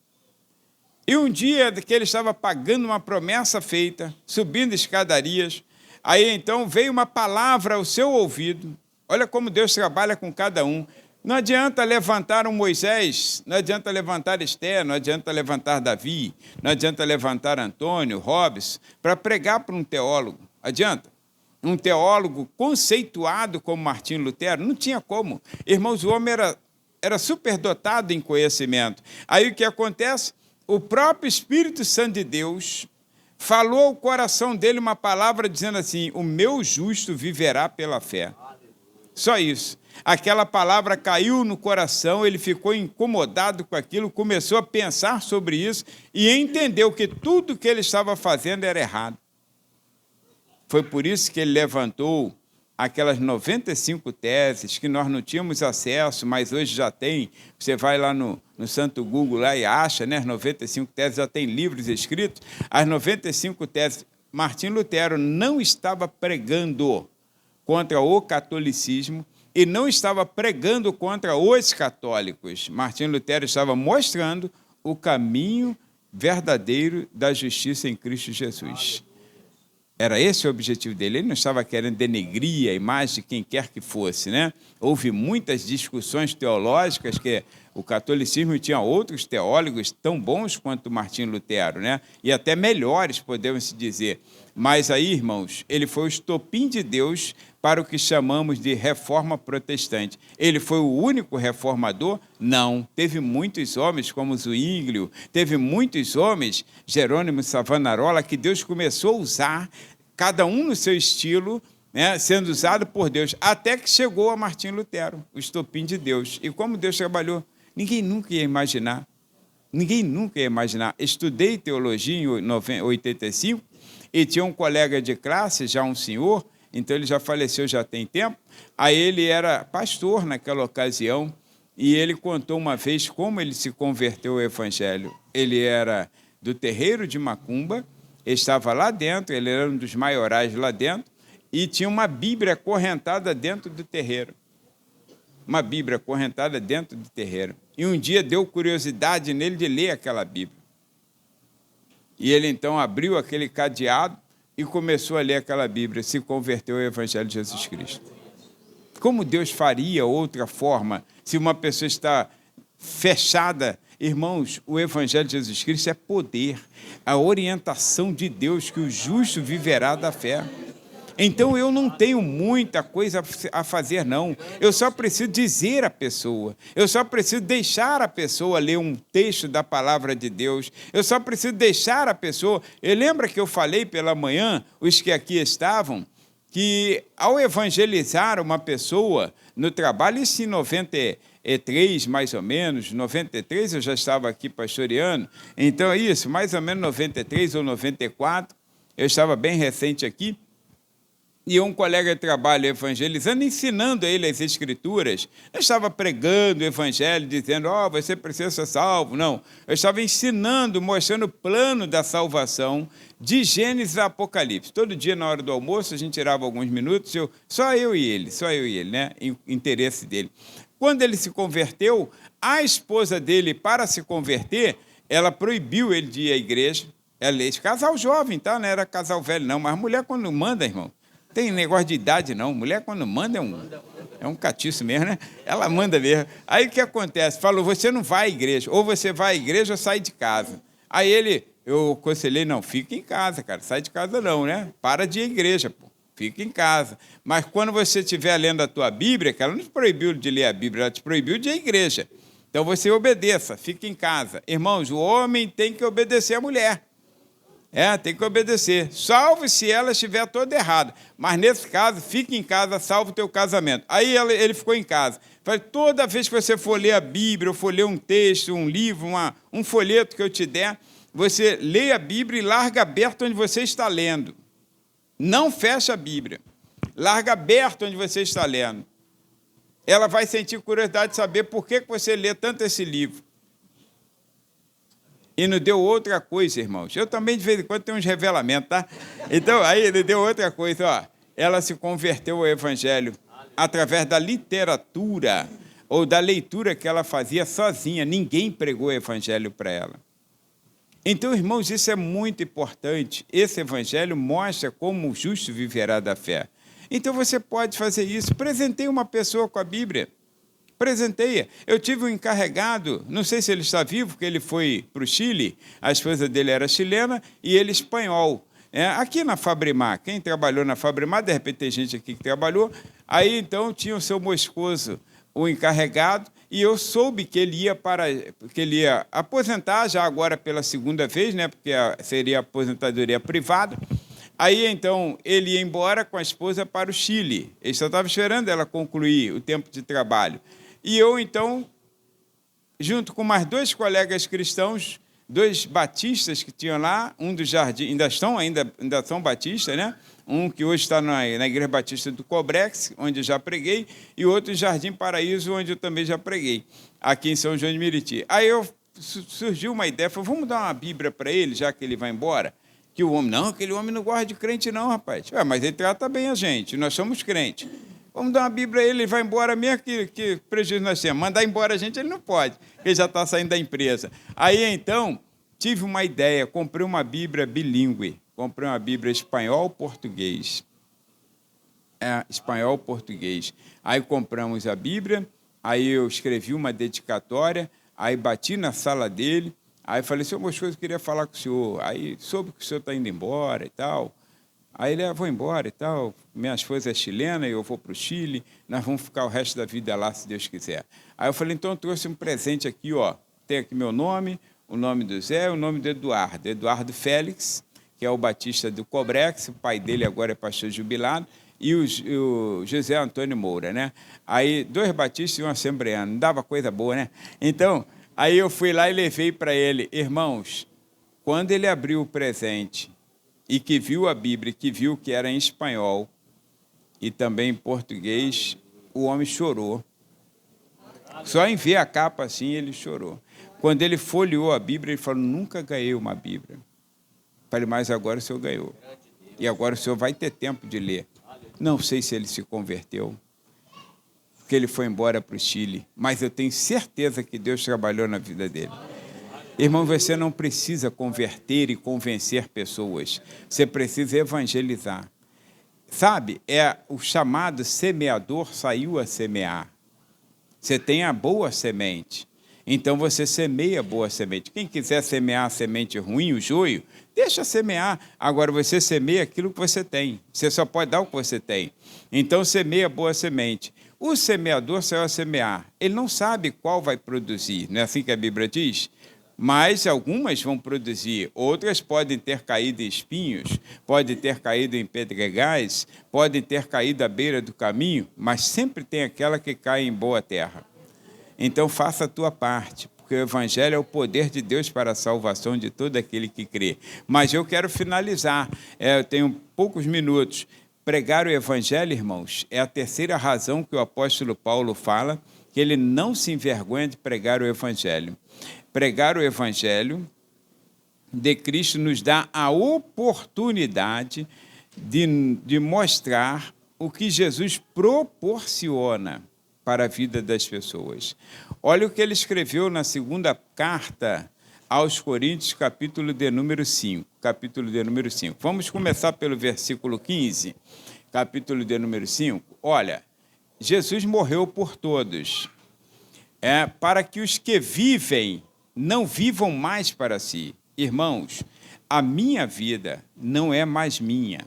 E um dia que ele estava pagando uma promessa feita, subindo escadarias, aí então veio uma palavra ao seu ouvido. Olha como Deus trabalha com cada um. Não adianta levantar um Moisés, não adianta levantar Esther, não adianta levantar Davi, não adianta levantar Antônio, Hobbes, para pregar para um teólogo. Adianta? Um teólogo conceituado como Martim Lutero, não tinha como. Irmãos, o homem era superdotado em conhecimento. Aí o que acontece? O próprio Espírito Santo de Deus falou ao coração dele uma palavra dizendo assim, o meu justo viverá pela fé. Só isso. Aquela palavra caiu no coração, ele ficou incomodado com aquilo, começou a pensar sobre isso e entendeu que tudo que ele estava fazendo era errado. Foi por isso que ele levantou aquelas 95 teses que nós não tínhamos acesso, mas hoje já tem. Você vai lá no Santo Google lá e acha, né? As 95 teses, já tem livros escritos. As 95 teses, Martim Lutero não estava pregando contra o catolicismo e não estava pregando contra os católicos. Martim Lutero estava mostrando o caminho verdadeiro da justiça em Cristo Jesus. Era esse o objetivo dele. Ele não estava querendo denegrir a imagem de quem quer que fosse, né? Houve muitas discussões teológicas que o catolicismo tinha outros teólogos tão bons quanto Martim Lutero, né? E até melhores, podemos dizer. Mas aí, irmãos, ele foi o estopim de Deus para o que chamamos de reforma protestante. Ele foi o único reformador? Não. Teve muitos homens, como Zwinglio, teve muitos homens, Jerônimo Savonarola, que Deus começou a usar, cada um no seu estilo, né, sendo usado por Deus, até que chegou a Martim Lutero, o estopim de Deus. E como Deus trabalhou, ninguém nunca ia imaginar. Ninguém nunca ia imaginar. Estudei teologia em 85 e tinha um colega de classe, já um senhor, então ele já faleceu, já tem tempo. Aí ele era pastor naquela ocasião e ele contou uma vez como ele se converteu ao evangelho. Ele era do terreiro de Macumba, estava lá dentro, ele era um dos maiorais lá dentro e tinha uma Bíblia acorrentada dentro do terreiro. Uma Bíblia acorrentada dentro do terreiro. E um dia deu curiosidade nele de ler aquela Bíblia. E ele então abriu aquele cadeado e começou a ler aquela Bíblia, se converteu ao Evangelho de Jesus Cristo. Como Deus faria outra forma se uma pessoa está fechada? Irmãos, o Evangelho de Jesus Cristo é poder, a orientação de Deus que o justo viverá da fé. Então, eu não tenho muita coisa a fazer, não. Eu só preciso dizer à pessoa. Eu só preciso deixar a pessoa ler um texto da palavra de Deus. Eu só preciso deixar a pessoa... Lembra que eu falei pela manhã, os que aqui estavam, que ao evangelizar uma pessoa no trabalho, isso em 93, mais ou menos, 93 eu já estava aqui pastoreando, então é isso, mais ou menos 93 ou 94, eu estava bem recente aqui, e um colega de trabalho evangelizando, ensinando a ele as Escrituras. Eu estava pregando o Evangelho, dizendo, você precisa ser salvo. Não, eu estava ensinando, mostrando o plano da salvação de Gênesis a Apocalipse. Todo dia, na hora do almoço, a gente tirava alguns minutos, só eu e ele, né? Interesse dele. Quando ele se converteu, a esposa dele, para se converter, ela proibiu ele de ir à igreja. Ela é casal jovem, tá? Não era casal velho, não. Mas mulher, quando manda, irmão, tem negócio de idade, não. Mulher, quando manda, é um catiço mesmo, né? Ela manda mesmo. Aí, o que acontece? Falou, você não vai à igreja. Ou você vai à igreja ou sai de casa. Aí eu aconselhei, não, fica em casa, cara. Sai de casa não, né? Para de ir à igreja, pô. Fica em casa. Mas quando você estiver lendo a tua Bíblia, que ela não te proibiu de ler a Bíblia, ela te proibiu de ir à igreja. Então, você obedeça, fica em casa. Irmãos, o homem tem que obedecer à mulher. Tem que obedecer. Salvo se ela estiver toda errada. Mas, nesse caso, fique em casa, salvo o teu casamento. Aí ele ficou em casa. Falei, toda vez que você for ler a Bíblia, ou for ler um texto, um livro, um folheto que eu te der, você lê a Bíblia e larga aberto onde você está lendo. Não fecha a Bíblia. Larga aberto onde você está lendo. Ela vai sentir curiosidade de saber por que você lê tanto esse livro. E não deu outra coisa, irmãos. Eu também, de vez em quando, tenho uns revelamentos, tá? Então, aí ele deu outra coisa. Ela se converteu ao Evangelho através da literatura ou da leitura que ela fazia sozinha. Ninguém pregou o Evangelho para ela. Então, irmãos, isso é muito importante. Esse Evangelho mostra como o justo viverá da fé. Então, você pode fazer isso. Presenteie uma pessoa com a Bíblia. Presenteia. Eu tive um encarregado, não sei se ele está vivo, porque ele foi para o Chile, a esposa dele era chilena e ele espanhol. Aqui na Fabrimar, quem trabalhou na Fabrimar, de repente tem gente aqui que trabalhou, aí então tinha o seu Moscoso, o encarregado, e eu soube que ele ia aposentar já agora pela segunda vez, né, porque seria aposentadoria privada. Aí, então, ele ia embora com a esposa para o Chile. Ele só estava esperando ela concluir o tempo de trabalho. E eu, então, junto com mais 2 colegas cristãos, 2 batistas que tinham lá, um do Jardim, ainda são batistas, né? Um que hoje está na Igreja Batista do Cobrex, onde eu já preguei, e outro em Jardim Paraíso, onde eu também já preguei, aqui em São João de Meriti. Aí surgiu uma ideia, falei, vamos dar uma Bíblia para ele, já que ele vai embora, que o homem, não, aquele homem não gosta de crente não, rapaz. Mas ele trata bem a gente, nós somos crentes. Vamos dar uma Bíblia a ele, ele vai embora mesmo, que prejuízo nós temos. Mandar embora a gente, ele não pode, ele já está saindo da empresa. Aí, então, tive uma ideia, comprei uma Bíblia bilíngue, comprei uma Bíblia espanhol-português. Espanhol-português. Aí compramos a Bíblia, aí eu escrevi uma dedicatória, aí bati na sala dele, aí falei, senhor Moscoso, eu queria falar com o senhor. Aí soube que o senhor está indo embora e tal. Aí ele, vou embora e tal, minha esposa é chilena, eu vou para o Chile, nós vamos ficar o resto da vida lá, se Deus quiser. Aí eu falei, então eu trouxe um presente aqui, ó, tem aqui meu nome, o nome do Zé, o nome do Eduardo Félix, que é o batista do Cobrex, o pai dele agora é pastor jubilado, e o José Antônio Moura, né? Aí, 2 batistas e um assembleano, não dava coisa boa, né? Então, aí eu fui lá e levei para ele, irmãos, quando ele abriu o presente e que viu a Bíblia, que viu que era em espanhol e também em português, o homem chorou. Só em ver a capa assim, ele chorou. Quando ele folheou a Bíblia, ele falou, nunca ganhei uma Bíblia. Falei, mas agora o senhor ganhou. E agora o senhor vai ter tempo de ler. Não sei se ele se converteu, porque ele foi embora para o Chile, mas eu tenho certeza que Deus trabalhou na vida dele. Irmão, você não precisa converter e convencer pessoas, você precisa evangelizar. Sabe, o chamado semeador saiu a semear. Você tem a boa semente, então você semeia a boa semente. Quem quiser semear a semente ruim, o joio, deixa semear. Agora você semeia aquilo que você tem. Você só pode dar o que você tem. Então semeia a boa semente. O semeador saiu a semear. Ele não sabe qual vai produzir. Não é assim que a Bíblia diz? Mas algumas vão produzir. Outras podem ter caído em espinhos, podem ter caído em pedregais, podem ter caído à beira do caminho, mas sempre tem aquela que cai em boa terra. Então faça a tua parte, porque o Evangelho é o poder de Deus para a salvação de todo aquele que crê. Mas eu quero finalizar, eu tenho poucos minutos. Pregar o Evangelho, irmãos, é a terceira razão que o apóstolo Paulo fala, que ele não se envergonha de pregar o Evangelho. Pregar o Evangelho de Cristo nos dá a oportunidade de mostrar o que Jesus proporciona para a vida das pessoas. Olha o que ele escreveu na segunda carta aos Coríntios, capítulo de número 5. Vamos começar pelo versículo 15, capítulo de número 5. Olha, Jesus morreu por todos, para que os que vivem não vivam mais para si. Irmãos, a minha vida não é mais minha.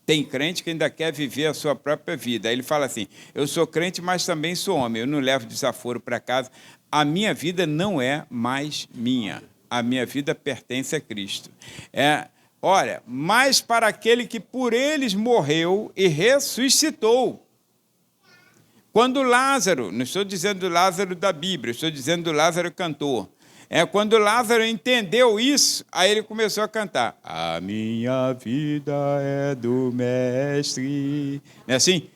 Tem crente que ainda quer viver a sua própria vida. Aí ele fala assim, eu sou crente, mas também sou homem, eu não levo desaforo para casa. A minha vida não é mais minha. A minha vida pertence a Cristo. Olha, mas para aquele que por eles morreu e ressuscitou. Quando Lázaro, não estou dizendo Lázaro da Bíblia, estou dizendo Lázaro cantor. Quando Lázaro entendeu isso, aí ele começou a cantar. A minha vida é do Mestre. Não é assim?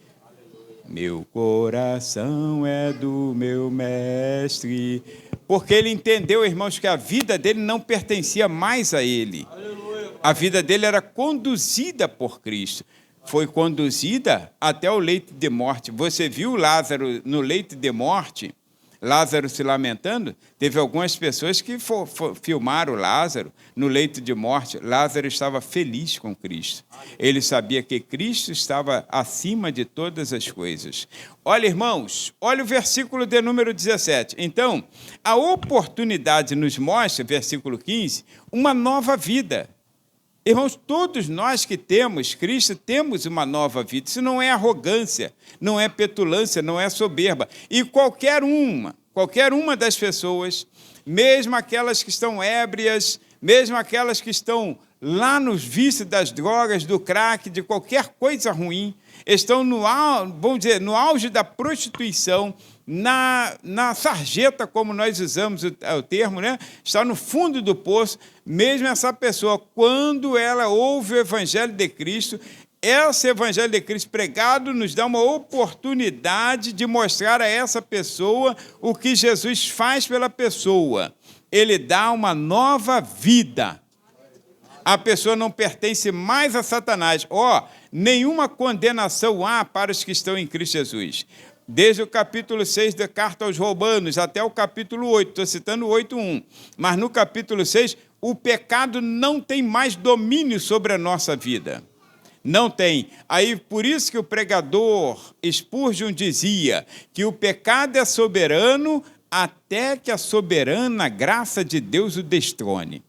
Meu coração é do meu Mestre. Porque ele entendeu, irmãos, que a vida dele não pertencia mais a ele. A vida dele era conduzida por Cristo. Foi conduzida até o leito de morte. Você viu Lázaro no leito de morte? Lázaro se lamentando? Teve algumas pessoas que filmaram Lázaro no leito de morte. Lázaro estava feliz com Cristo. Ele sabia que Cristo estava acima de todas as coisas. Olha, irmãos, olha o versículo de número 17. Então, a oportunidade nos mostra, versículo 15, uma nova vida. Irmãos, todos nós que temos Cristo, temos uma nova vida. Isso não é arrogância, não é petulância, não é soberba. E qualquer uma das pessoas, mesmo aquelas que estão ébrias, mesmo aquelas que estão lá nos vícios das drogas, do crack, de qualquer coisa ruim, estão vamos dizer, no auge da prostituição, na sarjeta, como nós usamos o termo, né? Está no fundo do poço. Mesmo essa pessoa, quando ela ouve o Evangelho de Cristo, esse Evangelho de Cristo pregado nos dá uma oportunidade de mostrar a essa pessoa o que Jesus faz pela pessoa. Ele dá uma nova vida. A pessoa não pertence mais a Satanás. Nenhuma condenação há para os que estão em Cristo Jesus. Desde o capítulo 6 da Carta aos Romanos até o capítulo 8, estou citando 8:1. Mas no capítulo 6, o pecado não tem mais domínio sobre a nossa vida. Não tem. Aí, por isso que o pregador Spurgeon dizia que o pecado é soberano até que a soberana graça de Deus o destrone.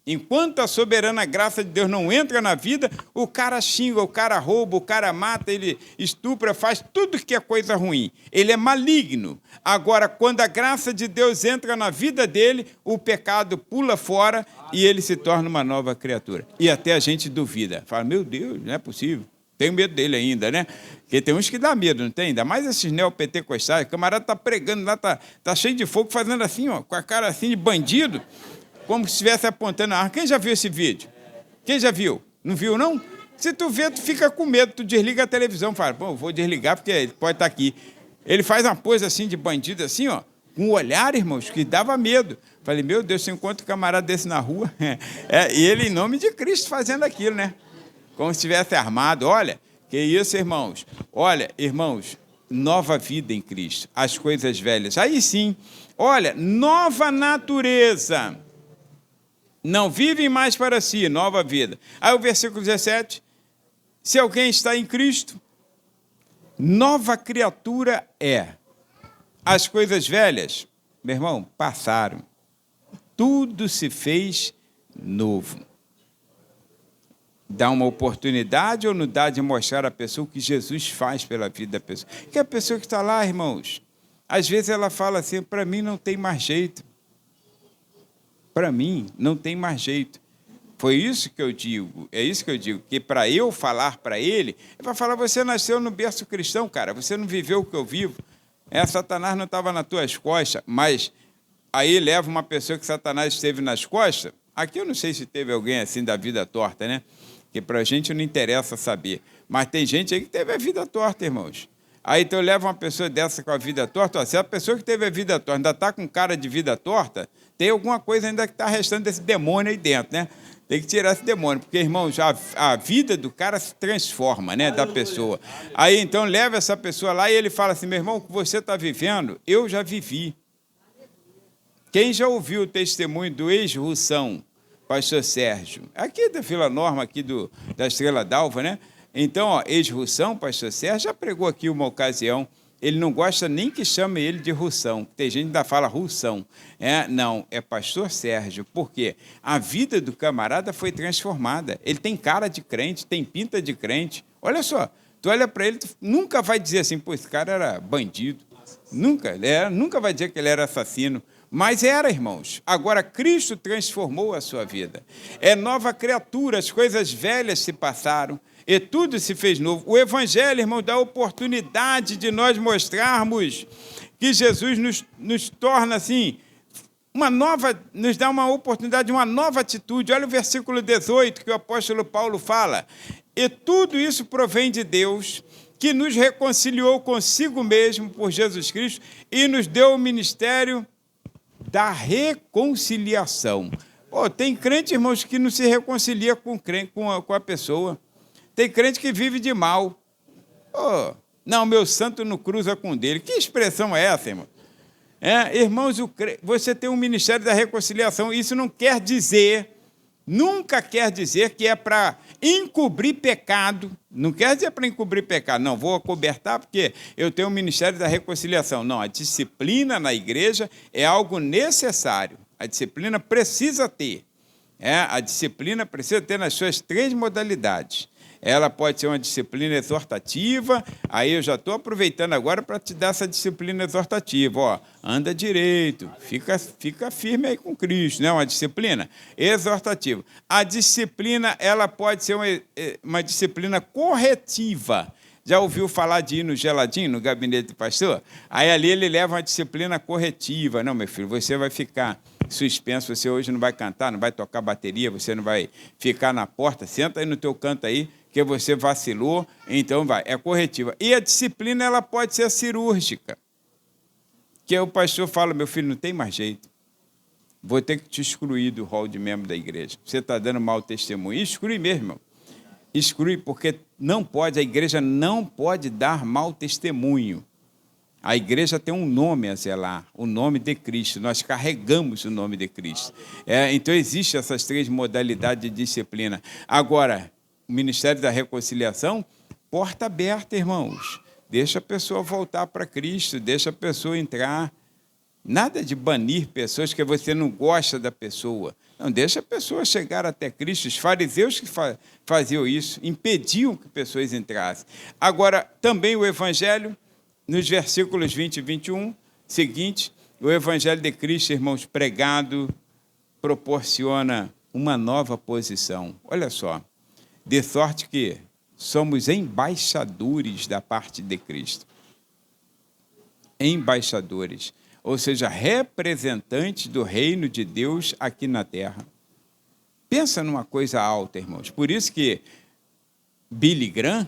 Enquanto a soberana graça de Deus não entra na vida, o cara xinga, o cara rouba, o cara mata, ele estupra, faz tudo que é coisa ruim. Ele é maligno. Agora, quando a graça de Deus entra na vida dele, o pecado pula fora e ele se torna uma nova criatura. E até a gente duvida. Fala, meu Deus, não é possível. Tenho medo dele ainda, né? Porque tem uns que dá medo, não tem? Ainda mais esses neopentecostais. O camarada está pregando lá, tá cheio de fogo, fazendo assim, ó, com a cara assim de bandido, como se estivesse apontando a arma. Quem já viu esse vídeo? Quem já viu? Não viu, não? Se tu vê, tu fica com medo, tu desliga a televisão, fala, bom, vou desligar porque ele pode estar aqui. Ele faz uma pose assim de bandido, assim, ó, com um olhar, irmãos, que dava medo. Falei, meu Deus, se eu encontro um camarada desse na rua, e ele, em nome de Cristo, fazendo aquilo, né? Como se estivesse armado. Olha, que isso, irmãos? Olha, irmãos, nova vida em Cristo, as coisas velhas. Aí sim, olha, nova natureza. Não vivem mais para si, nova vida. Aí o versículo 17, se alguém está em Cristo, nova criatura é. As coisas velhas, meu irmão, passaram. Tudo se fez novo. Dá uma oportunidade ou não dá de mostrar à pessoa o que Jesus faz pela vida da pessoa? Que a pessoa que está lá, irmãos, às vezes ela fala assim, para mim não tem mais jeito. Para mim, não tem mais jeito. Foi isso que eu digo, é isso que eu digo, que para eu falar para ele, é para falar, você nasceu no berço cristão, cara, você não viveu o que eu vivo. Satanás não estava nas tuas costas, mas aí leva uma pessoa que Satanás esteve nas costas, aqui eu não sei se teve alguém assim da vida torta, né? Que para a gente não interessa saber, mas tem gente aí que teve a vida torta, irmãos. Aí então leva uma pessoa dessa com a vida torta, se a pessoa que teve a vida torta ainda está com cara de vida torta, tem alguma coisa ainda que está restando desse demônio aí dentro, né? Tem que tirar esse demônio, porque, irmãos, a vida do cara se transforma, né, da pessoa. Aí, então, leva essa pessoa lá e ele fala assim, meu irmão, o que você está vivendo, eu já vivi. Quem já ouviu o testemunho do ex-Russão, pastor Sérgio, aqui da Vila Norma, aqui da Estrela d'Alva, né? Então, ex-Russão, pastor Sérgio, já pregou aqui uma ocasião. Ele não gosta nem que chame ele de Russão. Tem gente que ainda fala Russão. Não, é pastor Sérgio. Por quê? A vida do camarada foi transformada. Ele tem cara de crente, tem pinta de crente. Olha só, tu olha para ele, tu nunca vai dizer assim, pô, esse cara era bandido. Nunca vai dizer que ele era assassino. Mas era, irmãos. Agora, Cristo transformou a sua vida. É nova criatura, as coisas velhas se passaram. E tudo se fez novo. O Evangelho, irmão, dá a oportunidade de nós mostrarmos que Jesus nos torna assim, nos dá uma oportunidade de uma nova atitude. Olha o versículo 18 que o apóstolo Paulo fala. E tudo isso provém de Deus, que nos reconciliou consigo mesmo por Jesus Cristo e nos deu o ministério da reconciliação. Tem crente, irmãos, que não se reconcilia com a pessoa. Tem crente que vive de mal. Não, meu santo não cruza com o dele. Que expressão é essa, irmão? Irmãos, você tem um ministério da reconciliação. Isso não quer dizer, nunca quer dizer que é para encobrir pecado. Não quer dizer para encobrir pecado. Não, vou acobertar porque eu tenho um ministério da reconciliação. Não, a disciplina na igreja é algo necessário. A disciplina precisa ter. A disciplina precisa ter nas suas 3 modalidades. Ela pode ser uma disciplina exortativa, aí eu já estou aproveitando agora para te dar essa disciplina exortativa. Anda direito, fica firme aí com Cristo, né? Uma disciplina exortativa. A disciplina, ela pode ser uma disciplina corretiva. Já ouviu falar de ir no geladinho, no gabinete do pastor? Aí ali ele leva uma disciplina corretiva. Não, meu filho, você vai ficar suspenso, você hoje não vai cantar, não vai tocar bateria, você não vai ficar na porta, senta aí no teu canto aí, que você vacilou, então vai, é corretiva. E a disciplina, ela pode ser cirúrgica, que o pastor fala, meu filho, não tem mais jeito, vou ter que te excluir do rol de membro da igreja. Você está dando mau testemunho. Exclui mesmo, irmão. Exclui, porque não pode, a igreja não pode dar mau testemunho. A igreja tem um nome a zelar, o nome de Cristo. Nós carregamos o nome de Cristo. Então, existem essas 3 modalidades de disciplina. Agora, o Ministério da Reconciliação, porta aberta, irmãos. Deixa a pessoa voltar para Cristo, deixa a pessoa entrar. Nada de banir pessoas que você não gosta da pessoa. Não, deixa a pessoa chegar até Cristo. Os fariseus que faziam isso, impediam que pessoas entrassem. Agora, também o Evangelho, nos versículos 20 e 21, seguinte, o Evangelho de Cristo, irmãos, pregado, proporciona uma nova posição. Olha só, de sorte que somos embaixadores da parte de Cristo. Embaixadores. Ou seja, representantes do reino de Deus aqui na terra. Pensa numa coisa alta, irmãos. Por isso que Billy Graham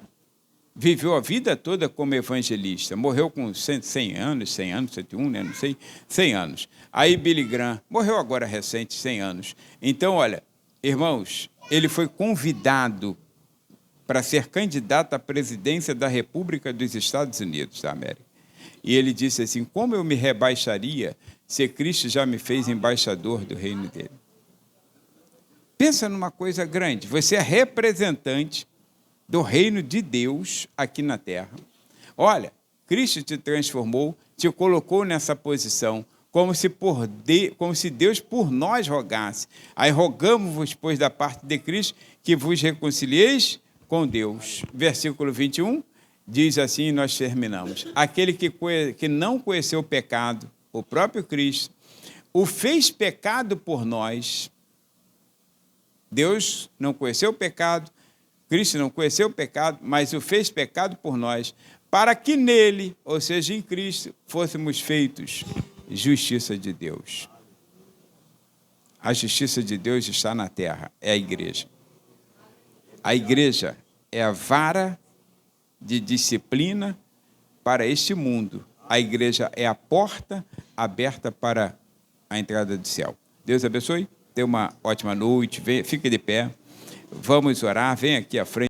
viveu a vida toda como evangelista. Morreu com 100 anos, 101, né? Não sei, 100 anos. Aí Billy Graham morreu agora recente, 100 anos. Então, olha, irmãos, ele foi convidado para ser candidato à presidência da República dos Estados Unidos da América. E ele disse assim, como eu me rebaixaria se Cristo já me fez embaixador do reino dele? Pensa numa coisa grande, você é representante do reino de Deus aqui na terra. Olha, Cristo te transformou, te colocou nessa posição, como se Deus por nós rogasse. Aí rogamos-vos, pois, da parte de Cristo, que vos reconcilieis com Deus. Versículo 21, diz assim, nós terminamos. Aquele que não conheceu o pecado, o próprio Cristo, o fez pecado por nós. Deus não conheceu o pecado, Cristo não conheceu o pecado, mas o fez pecado por nós, para que nele, ou seja, em Cristo, fôssemos feitos justiça de Deus. A justiça de Deus está na terra, é a igreja. A igreja é a vara de disciplina para este mundo. A igreja é a porta aberta para a entrada do céu. Deus abençoe, tenha uma ótima noite, fique de pé, vamos orar, vem aqui à frente.